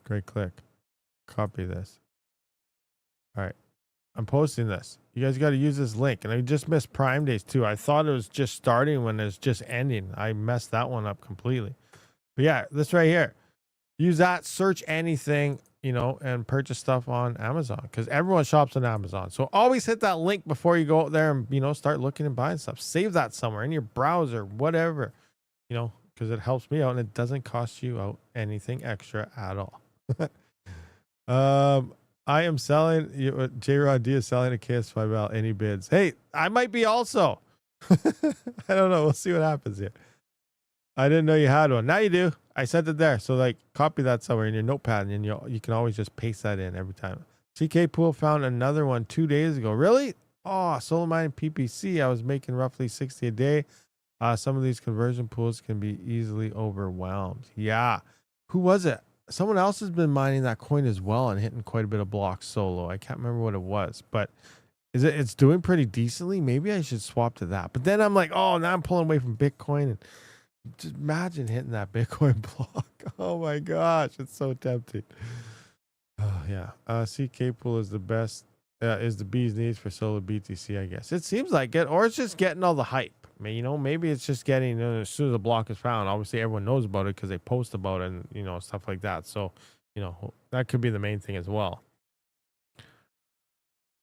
Great click. Copy this. All right. I'm posting this. You guys got to use this link. And I just missed Prime Days too. I thought it was just starting when it's just ending. I messed that one up completely. But yeah, this right here. Use that, search anything, and purchase stuff on Amazon because everyone shops on Amazon. So always hit that link before you go out there and, start looking and buying stuff. Save that somewhere in your browser, whatever, because it helps me out and it doesn't cost you out anything extra at all. I am selling, J-Rod D is selling a KS5L. Any bids? Hey, I might be also. I don't know. We'll see what happens here. I didn't know you had one. Now you do. I sent it there. So like copy that somewhere in your notepad and you can always just paste that in every time. CK Pool found another one 2 days ago. Really? Oh, solo mining PPC. I was making roughly 60 a day. Some of these conversion pools can be easily overwhelmed. Yeah. Who was it? Someone else has been mining that coin as well and hitting quite a bit of blocks solo. I can't remember what it was, but it's doing pretty decently. Maybe I should swap to that. But then I'm like, oh, now I'm pulling away from Bitcoin. And just imagine hitting that Bitcoin block. Oh my gosh, it's so tempting. Oh yeah. CK Pool is the best. Is the bee's knees for solo BTC, I guess. It seems like it, or it's just getting all the hype. I mean, maybe it's just getting, as soon as the block is found, obviously everyone knows about it because they post about it and, stuff like that. So, that could be the main thing as well.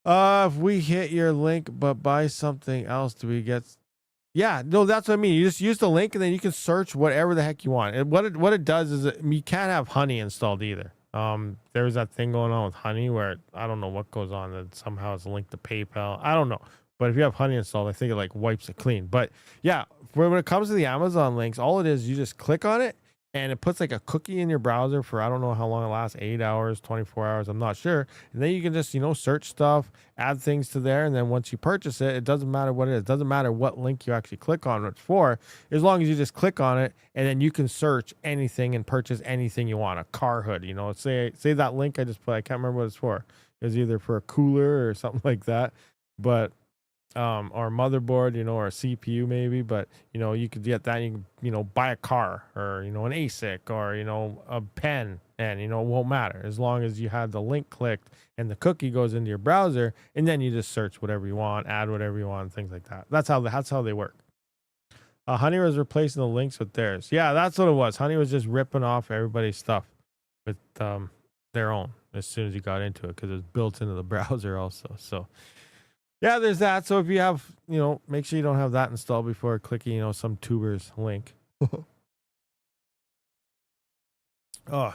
If we hit your link but buy something else, do we get... Yeah, no, that's what I mean. You just use the link and then you can search whatever the heck you want. And what it does is you can't have Honey installed either. There's that thing going on with Honey where I don't know what goes on, that somehow it's linked to PayPal. I don't know. But if you have Honey installed, I think it like wipes it clean. But yeah, when it comes to the Amazon links, all it is, you just click on it and it puts like a cookie in your browser for, I don't know how long it lasts, 8 hours, 24 hours, I'm not sure. And then you can just, search stuff, add things to there. And then once you purchase it, it doesn't matter what it is. It doesn't matter what link you actually click on it for, as long as you just click on it and then you can search anything and purchase anything you want. A car hood, say that link I just put, I can't remember what it's for. It was either for a cooler or something like that. But or a motherboard, or a CPU maybe, but you could get that. You can, buy a car or an ASIC or a pen, and it won't matter as long as you have the link clicked and the cookie goes into your browser, and then you just search whatever you want, add whatever you want, things like that. That's how they work. Honey was replacing the links with theirs. Yeah, that's what it was. Honey was just ripping off everybody's stuff with their own. as soon as you got into it because it's built into the browser also. So yeah, there's that. So if you have, make sure you don't have that installed before clicking, some tuber's link. Oh,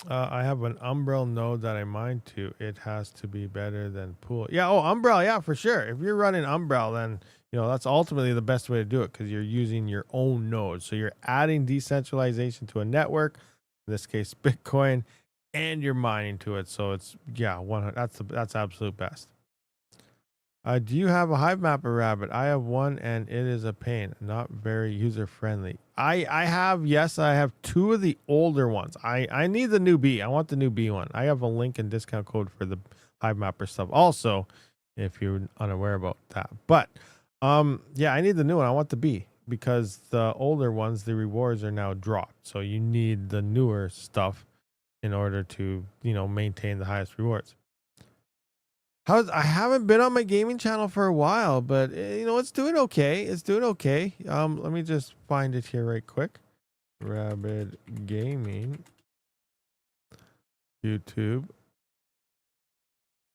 I have an Umbrel node that I mine to. It has to be better than Pool. Yeah, Umbrel, yeah, for sure. If you're running Umbrel, then that's ultimately the best way to do it because you're using your own node. So you're adding decentralization to a network, in this case Bitcoin, and you're mining to it. So it's 100. That's absolute best. Do you have a Hive Mapper Rabbit? I have one and it is a pain, not very user friendly. I have two of the older ones. I need the new B. I want the new B one. I have a link and discount code for the Hive Mapper stuff also, if you're unaware about that. But I need the new one. I want the B because the older ones, the rewards are now dropped. So you need the newer stuff in order to, maintain the highest rewards. I haven't been on my gaming channel for a while, but it's doing okay. It's doing okay. Let me just find it here right quick. Rabid Gaming, YouTube.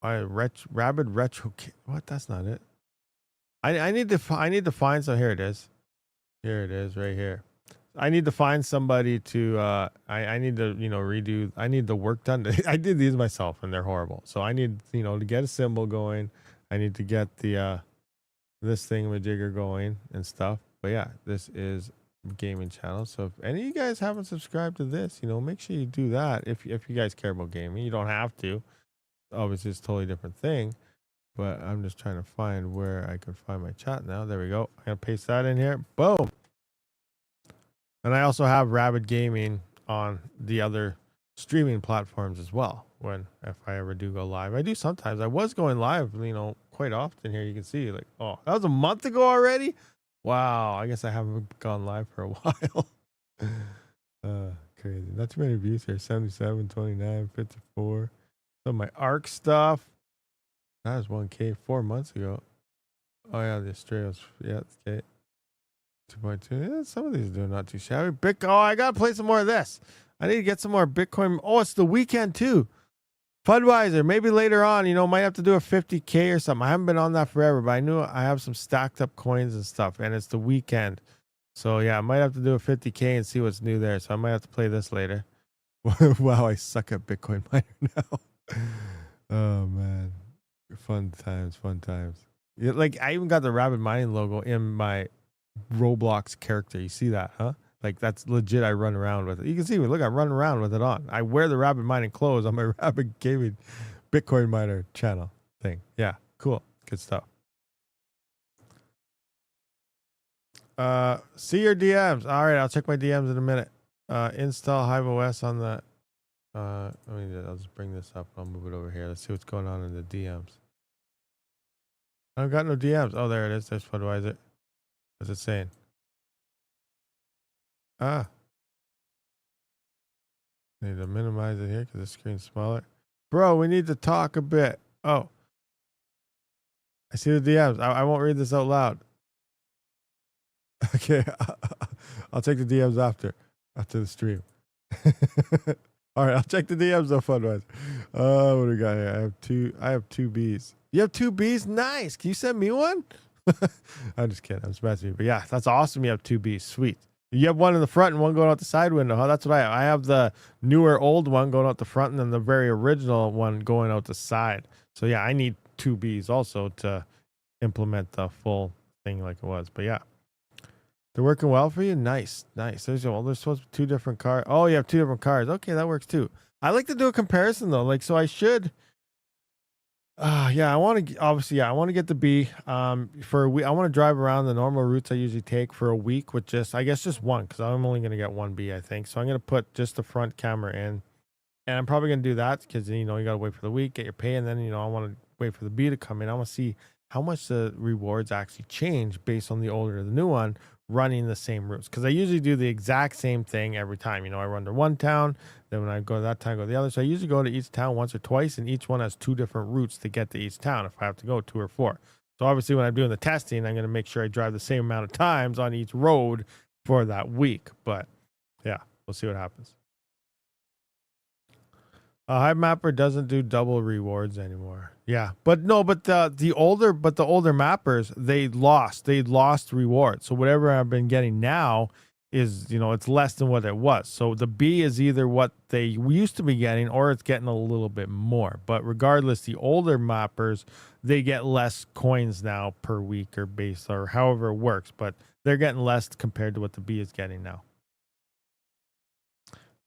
Rabid Retro. What? That's not it. I need to find. So here it is. Here it is, right here. I need to find somebody to. I need to redo. I need the work done. I did these myself, and they're horrible. So I need to get a symbol going. I need to get the this thingamajigger going and stuff. But yeah, this is gaming channel. So if any of you guys haven't subscribed to this, make sure you do that. If you guys care about gaming, you don't have to. Obviously, it's a totally different thing. But I'm just trying to find where I can find my chat now. There we go. I'm gonna paste that in here. Boom. And I also have Rabid Gaming on the other streaming platforms as well. If I ever do go live, I do sometimes. I was going live, quite often here. You can see that was a month ago already. Wow. I guess I haven't gone live for a while. Crazy. Not too many views here. 77, 29, 54. Some of my ARC stuff. That was 1K 4 months ago. Oh yeah, the Australians. Yeah, okay. 2.2. Yeah, some of these are doing not too shabby. I gotta play some more of this. I need to get some more Bitcoin. Oh, it's the weekend too. Budweiser. Maybe later on, might have to do a 50K or something. I haven't been on that forever, but I knew I have some stacked up coins and stuff, and it's the weekend. So yeah, I might have to do a 50K and see what's new there. So I might have to play this later. Wow, I suck at Bitcoin miner now. Oh man. Fun times. Yeah, like I even got the Rabid mining logo in my Roblox character. You see that, huh? Like that's legit. I run around with it. You can see me. Look, I run around with it on. I wear the Rabid mining clothes on my Rabid gaming Bitcoin miner channel thing. Yeah, cool. Good stuff. See your DMs. All right, I'll check my DMs in a minute. Install Hive OS on the. I'll just bring this up. I'll move it over here. Let's see what's going on in the DMs. I don't got no DMs. Oh, there it is. There's Budweiser. What's it saying? Need to minimize it here because the screen's smaller. Bro, we need to talk a bit. Oh. I see the DMs. I won't read this out loud. Okay. I'll check the DMs after the stream. All right, I'll check the DMs though, Budweiser. What do we got here? I have two Bs. You have two Bs? Nice. Can you send me one? I'm just kidding. I'm just messing with you. But yeah, that's awesome. You have two Bs. Sweet. You have one in the front and one going out the side window. Huh? That's what I have. I have the newer old one going out the front and then the very original one going out the side. So yeah, I need two Bs also to implement the full thing like it was. But yeah, they're working well for you. Nice. There's supposed to be two different cars. Oh, you have two different cars. Okay, that works too. I like to do a comparison though. Like, so I should. I want to get the B for a week. I want to drive around the normal routes I usually take for a week with just one, because I'm only going to get one B, I think. So I'm going to put just the front camera in, and I'm probably going to do that because you got to wait for the week, get your pay, and then I want to wait for the B to come in. I want to see how much the rewards actually change based on the older or the new one running the same routes, because I usually do the exact same thing every time. I run to one town, then when I go to that town, I go to the other. So I usually go to each town once or twice, and each one has two different routes to get to each town if I have to go 2 or 4. So obviously when I'm doing the testing, I'm going to make sure I drive the same amount of times on each road for that week. But yeah, we'll see what happens. Hive Mapper doesn't do double rewards anymore. Yeah, but no, but the older mappers, they lost rewards. So whatever I've been getting now is, it's less than what it was. So the B is either what they used to be getting or it's getting a little bit more. But regardless, the older mappers, they get less coins now per week or base or however it works, but they're getting less compared to what the B is getting now.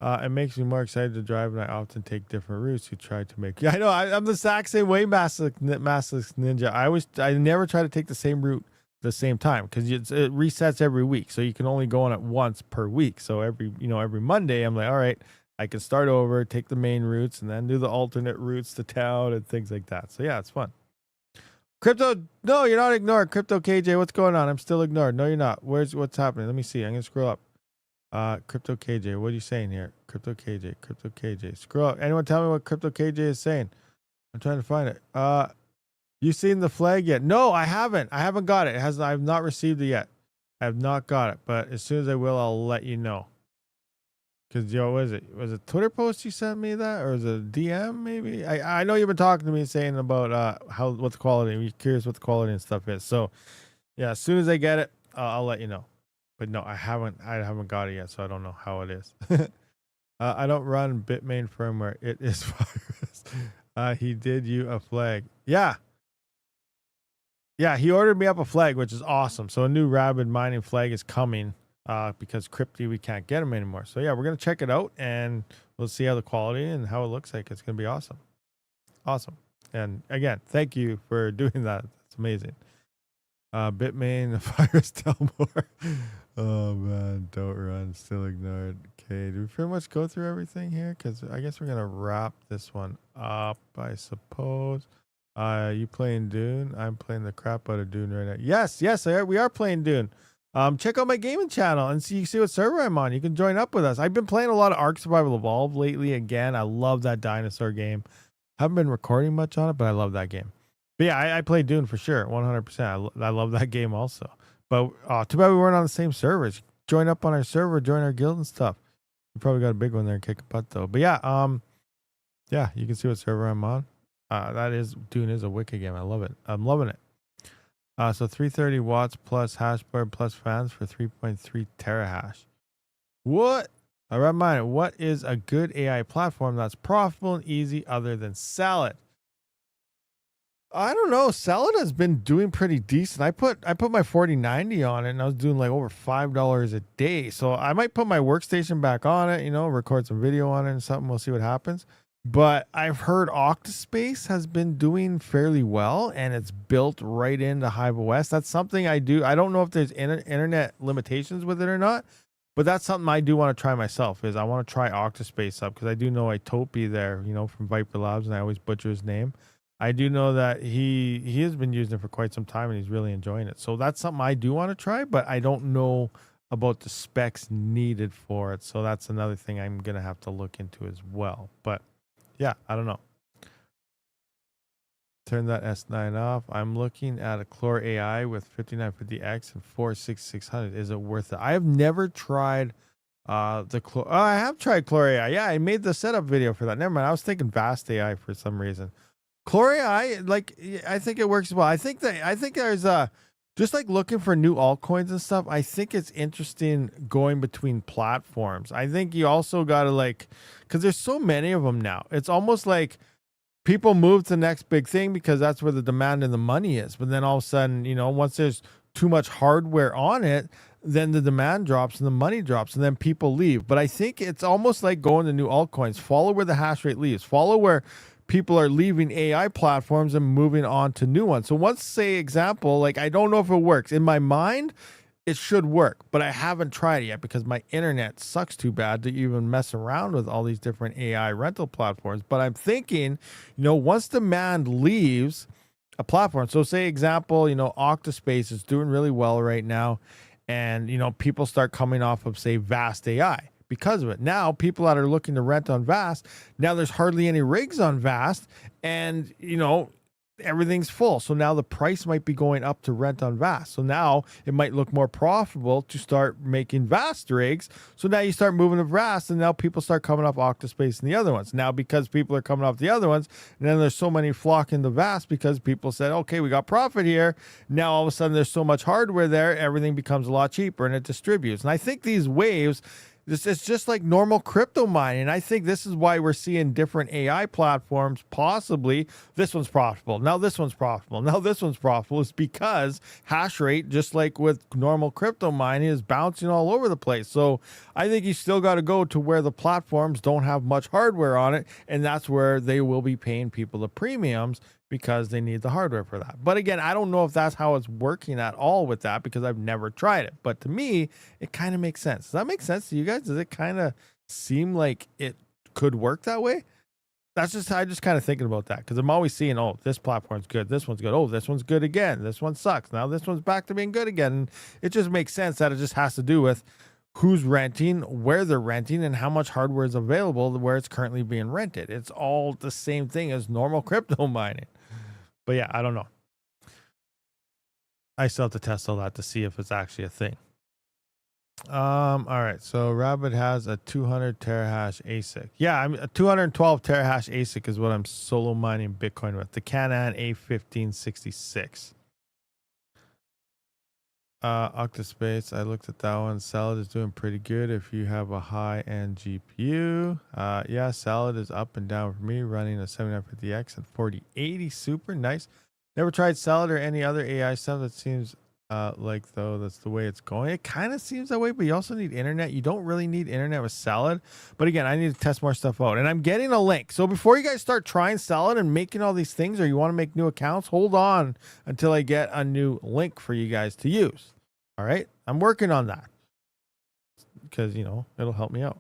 It makes me more excited to drive, and I often take different routes. You try to make. Yeah, I know. I'm the exact same way, Massless Ninja. I never try to take the same route the same time because it resets every week, so you can only go on it once per week. So every Monday, I'm like, all right, I can start over, take the main routes, and then do the alternate routes to town and things like that. So yeah, it's fun. Crypto, no, you're not ignored. Crypto KJ, what's going on? I'm still ignored. No, you're not. What's happening? Let me see. I'm gonna scroll up. Crypto KJ, what are you saying here? Crypto KJ. Scroll up. Anyone tell me what Crypto KJ is saying? I'm trying to find it. You seen the flag yet? No, I haven't. I haven't got it. I've not received it yet. I have not got it, but as soon as I will, I'll let you know. Because, what is it? Was it a Twitter post you sent me that? Or was it a DM maybe? I know you've been talking to me saying about what the quality, you're curious what the quality and stuff is. So, yeah, as soon as I get it, I'll let you know. But no, I haven't got it yet, so I don't know how it is. I don't run Bitmain firmware. It is virus. He did you a flag. Yeah. Yeah, he ordered me up a flag, which is awesome. So a new Rabid mining flag is coming because Crypty, we can't get them anymore. So yeah, we're going to check it out, and we'll see how the quality and how it looks like. It's going to be awesome. Awesome. And again, thank you for doing that. It's amazing. Bitmain, virus, tell more. Oh man, don't run, still ignored. Okay, do we pretty much go through everything here? Because I guess we're gonna wrap this one up, I suppose. You playing Dune? I'm playing the crap out of Dune right now. Yes, we are playing Dune. Check out my gaming channel and see what server I'm on. You can join up with us. I've been playing a lot of Ark Survival Evolved lately. Again, I love that dinosaur game. Haven't been recording much on it, but I love that game. But yeah, I play Dune for sure, 100%. I love that game also. But too bad we weren't on the same servers. Join up on our server, join our guild and stuff. We probably got a big one there, kicking butt though. But yeah, yeah, you can see what server I'm on. Dune is a wicked game. I love it. I'm loving it. So 330 watts plus hash bar plus fans for 3.3 terahash. What? I remind you, what is a good AI platform that's profitable and easy other than Salad? I don't know. Salad has been doing pretty decent. I put my 4090 on it, and I was doing like over $5 a day. So I might put my workstation back on it, record some video on it and something. We'll see what happens. But I've heard Octa.Space has been doing fairly well, and it's built right into Hive OS. That's something I do. I don't know if there's internet limitations with it or not, but that's something I do want to try myself. Is I want to try Octa.Space up because I do know Itopi there, from Viper Labs, and I always butcher his name. I do know that he has been using it for quite some time, and he's really enjoying it. So that's something I do want to try, but I don't know about the specs needed for it. So that's another thing I'm going to have to look into as well. But yeah, I don't know. Turn that S9 off. I'm looking at a Chlor AI with 5950X and 46600. Is it worth it? I have never tried the Chlor. Oh, I have tried Chlor AI. Yeah, I made the setup video for that. Never mind. I was thinking Vast AI for some reason. Chlor AI, I think it works well. I think there's just like looking for new altcoins and stuff. I think it's interesting going between platforms. I think you also got to because there's so many of them now. It's almost like people move to the next big thing because that's where the demand and the money is. But then all of a sudden, once there's too much hardware on it, then the demand drops and the money drops and then people leave. But I think it's almost like going to new altcoins. Follow where the hash rate leaves. Follow where people are leaving AI platforms and moving on to new ones. So once, say, example, I don't know if it works. In my mind, it should work, but I haven't tried it yet because my internet sucks too bad to even mess around with all these different AI rental platforms. But I'm thinking, once demand leaves a platform, so say example, Octa.Space is doing really well right now, and, people start coming off of, say, Vast AI. Because of it. Now, people that are looking to rent on Vast, now there's hardly any rigs on Vast. And, everything's full. So now the price might be going up to rent on VAST. So now it might look more profitable to start making VAST rigs. So now you start moving to VAST, and now people start coming off Octa.Space and the other ones. Now because people are coming off the other ones, and then there's so many flocking to VAST because people said, okay, we got profit here. Now all of a sudden there's so much hardware there, everything becomes a lot cheaper and it distributes. And I think these waves, it's just like normal crypto mining. I think this is why we're seeing different AI platforms. Possibly this one's profitable. Now this one's profitable. Now this one's profitable. It's because hash rate, just like with normal crypto mining, is bouncing all over the place. So I think you still got to go to where the platforms don't have much hardware on it. And that's where they will be paying people the premiums because they need the hardware for that. But again, I don't know if that's how it's working at all with that because I've never tried it. But to me, it kind of makes sense. Does that make sense to you guys? Does it kind of seem like it could work that way? I just kind of thinking about that because I'm always seeing, oh, this platform's good. This one's good. Oh, this one's good again. This one sucks. Now this one's back to being good again. And it just makes sense that it just has to do with who's renting, where they're renting, and how much hardware is available where it's currently being rented. It's all the same thing as normal crypto mining. But yeah, I don't know. I still have to test all that to see if it's actually a thing. All right. So Rabid has a 200 terahash ASIC. Yeah, a 212 terahash ASIC is what I'm solo mining Bitcoin with. The Canon A1566. Octa.Space, I looked at that one. Salad is doing pretty good if you have a high-end GPU. Yeah, Salad is up and down for me, running a 7950X and 4080. Super nice. Never tried Salad or any other AI stuff. That seems like, though, that's the way it's going. It kind of seems that way, but you also need internet. You don't really need internet with Salad. But again, I need to test more stuff out. And I'm getting a link. So before you guys start trying Salad and making all these things, or you want to make new accounts, hold on until I get a new link for you guys to use. All right? I'm working on that because, you know, it'll help me out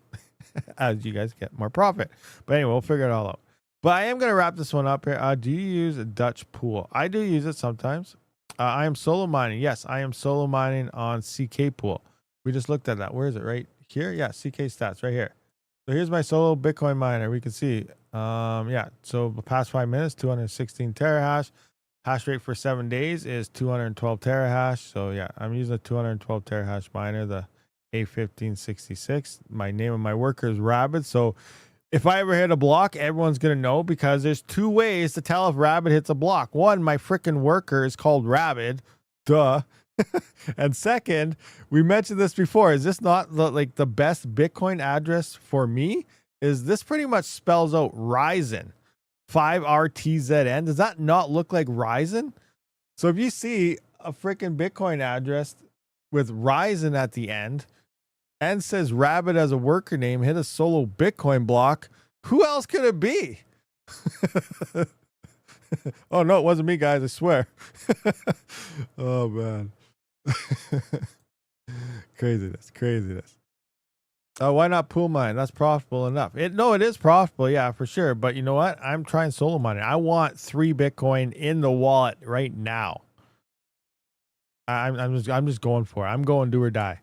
as you guys get more profit. But anyway, we'll figure it all out. But I am going to wrap this one up here. Do you use a Dutch pool? I do use it sometimes. I am solo mining. Yes, I am solo mining on CK pool. We just looked at that. Where is it? Right here? Yeah, CK stats right here. So here's my solo Bitcoin miner. We can see, yeah. So the past 5 minutes, 216 terahash. Hash rate for 7 days is 212 terahash. So yeah, I'm using a 212 terahash miner, the A1566. My name of my worker is Rabid. So if I ever hit a block, everyone's going to know because there's two ways to tell if Rabid hits a block. One, my freaking worker is called Rabid. Duh. And second, we mentioned this before. Is this not the best Bitcoin address for me? Is this pretty much spells out Ryzen 5RTZN? Does that not look like Ryzen? So if you see a freaking Bitcoin address with Ryzen at the end, and says Rabid as a worker name, hit a solo Bitcoin block, who else could it be? Oh, no, it wasn't me, guys. I swear. Oh, man. Craziness. Why not pool mine? That's profitable enough. It is profitable, yeah, for sure. But you know what? I'm trying solo mining. I want 3 Bitcoin in the wallet right now. I'm just going for it. I'm going do or die.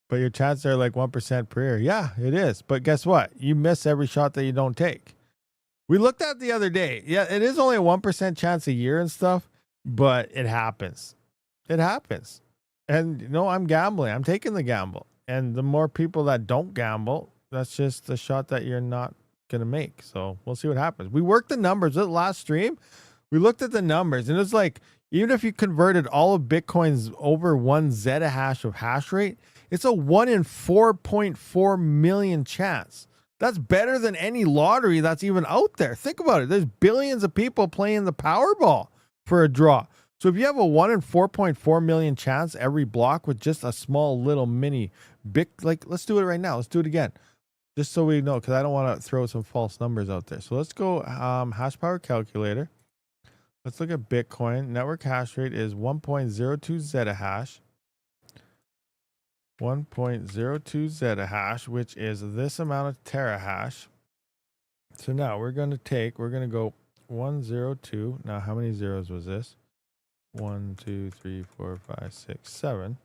But your chances are like 1% per year. Yeah, it is. But guess what? You miss every shot that you don't take. We looked at the other day. Yeah, it is only a 1% chance a year and stuff, but it happens. It happens. And, you know, I'm gambling. I'm taking the gamble. And the more people that don't gamble, that's just the shot that you're not going to make. So we'll see what happens. We worked the numbers. The last stream, we looked at the numbers, and it's like, even if you converted all of Bitcoin's over 1 zettahash of hash rate, it's a 1 in 4.4 million chance. That's better than any lottery that's even out there. Think about it. There's billions of people playing the Powerball for a draw. So if you have a 1 in 4.4 million chance every block with just a small little mini let's do it right now. Let's do it again. Just so we know, because I don't want to throw some false numbers out there. So let's go hash power calculator. Let's look at Bitcoin. Network hash rate is 1.02 zettahash. 1.02 zettahash, which is this amount of terahash. So now we're going to go 102. Now, how many zeros was this? 1, 2, 3, 4, 5, 6, 7.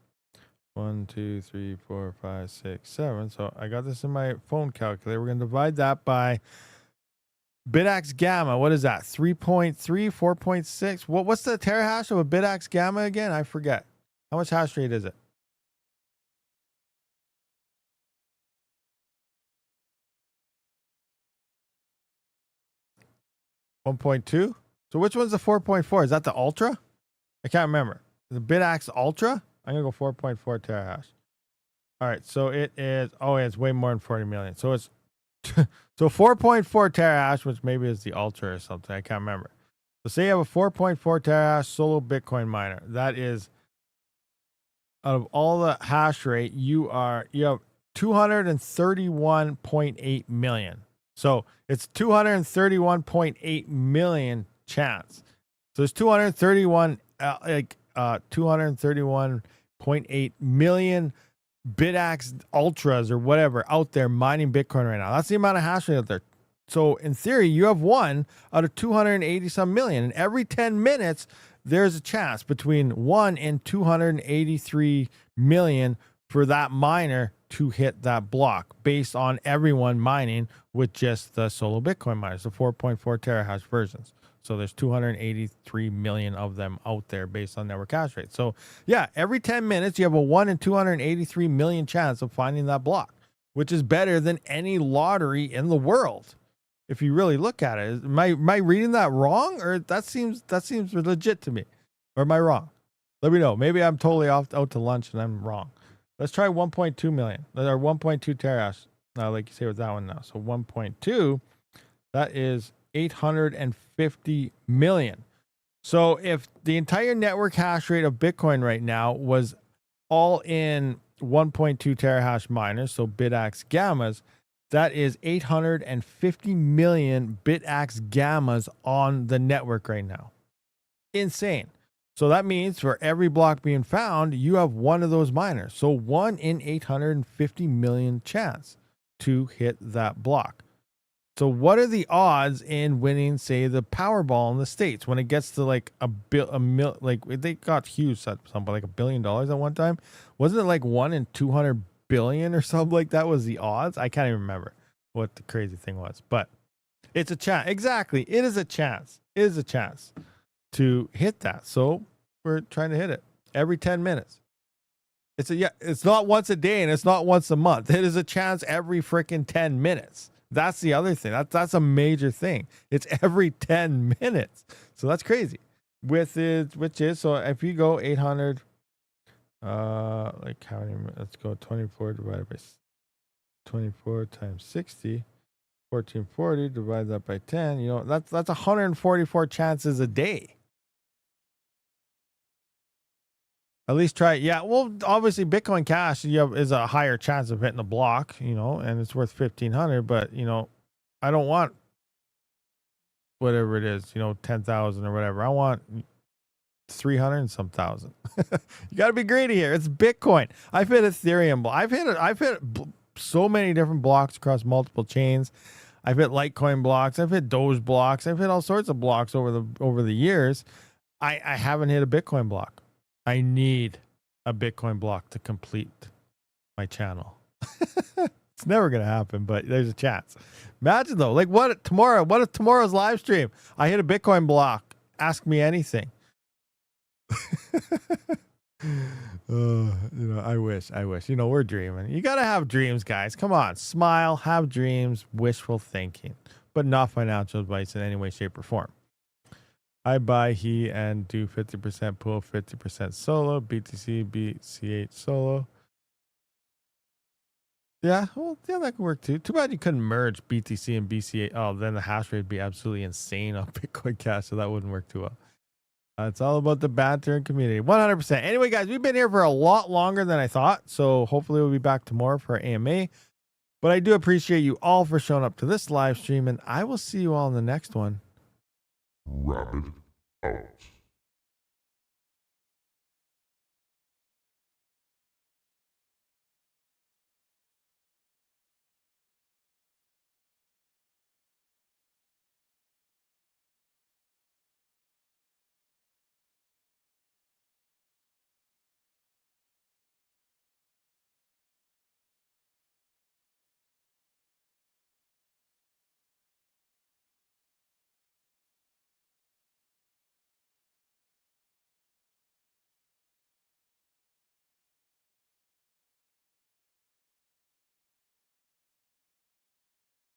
1, 2, 3, 4, 5, 6, 7. So I got this in my phone calculator. We're going to divide that by BitX Gamma, what is that? 3.3, 4.6? What's the terahash of a BitX Gamma again? I forget. How much hash rate is it? $1.2? So which one's the 4.4? Is that the Ultra? I can't remember. The BitX Ultra? I'm going to go 4.4 terahash. All right, so it is, oh, it's way more than 40 million. So it's, so 4.4 terahash, which maybe is the Ultra or something. I can't remember. So say you have a 4.4 terahash solo Bitcoin miner. That is, out of all the hash rate, you have 231.8 million. So it's 231.8 million chance. So there's 231.8 million BitX Ultras or whatever out there mining Bitcoin right now. That's the amount of hash rate out there. So in theory, you have one out of 280 some million. And every 10 minutes, there's a chance between 1 and 283 million for that miner to hit that block based on everyone mining with just the solo Bitcoin miners, the 4.4 terahash versions. So there's 283 million of them out there based on network hash rate. So yeah, every 10 minutes, you have a 1 in 283 million chance of finding that block, which is better than any lottery in the world. If you really look at it, am I reading that wrong, or that seems legit to me, or am I wrong? Let me know. Maybe I'm totally out to lunch and I'm wrong. Let's try 1.2 million or 1.2 terahash. Like you say with that one now. So 1.2, that is 850 million. So if the entire network hash rate of Bitcoin right now was all in 1.2 terahash miners, so BitX Gammas, that is 850 million BitX Gammas on the network right now. Insane. So that means for every block being found, you have one of those miners. So 1 in 850 million chance to hit that block. So what are the odds in winning, say, the Powerball in the States when it gets to like like they got huge at something like $1 billion at one time? Wasn't it like 1 in 200 billion or something like that was the odds? I can't even remember what the crazy thing was, but it's a chance. Exactly. It is a chance. It is a chance to hit that. So we're trying to hit it every 10 minutes. It's not once a day and it's not once a month. It is a chance every freaking 10 minutes. That's the other thing. That's a major thing. It's every 10 minutes. So that's crazy. With it, which is, so if you go 800, like how many, let's go 24 divided by 24 times 60, 1440, divide that by 10, you know, that's 144 chances a day. At least try it. Yeah, well, obviously Bitcoin Cash is a higher chance of hitting the block, you know, and it's worth 1,500. But you know, I don't want whatever it is, you know, 10,000 or whatever. I want 300 and some thousand. You got to be greedy here. It's Bitcoin. I've hit Ethereum. I've hit so many different blocks across multiple chains. I've hit Litecoin blocks. I've hit Doge blocks. I've hit all sorts of blocks over the years. I haven't hit a Bitcoin block. I need a Bitcoin block to complete my channel. It's never going to happen, but there's a chance. Imagine though, like what if tomorrow's live stream, I hit a Bitcoin block, ask me anything. You know, I wish, you know, we're dreaming. You got to have dreams, guys. Come on, smile, have dreams, wishful thinking, but not financial advice in any way, shape or form. I buy he and do 50% pool, 50% solo, BTC, BCH solo. Yeah, well, yeah, that could work too. Too bad you couldn't merge BTC and BCH. Oh, then the hash rate would be absolutely insane on Bitcoin Cash, so that wouldn't work too well. It's all about the banter and community. 100%. Anyway, guys, we've been here for a lot longer than I thought, so hopefully we'll be back tomorrow for our AMA. But I do appreciate you all for showing up to this live stream, and I will see you all in the next one. Rabid out.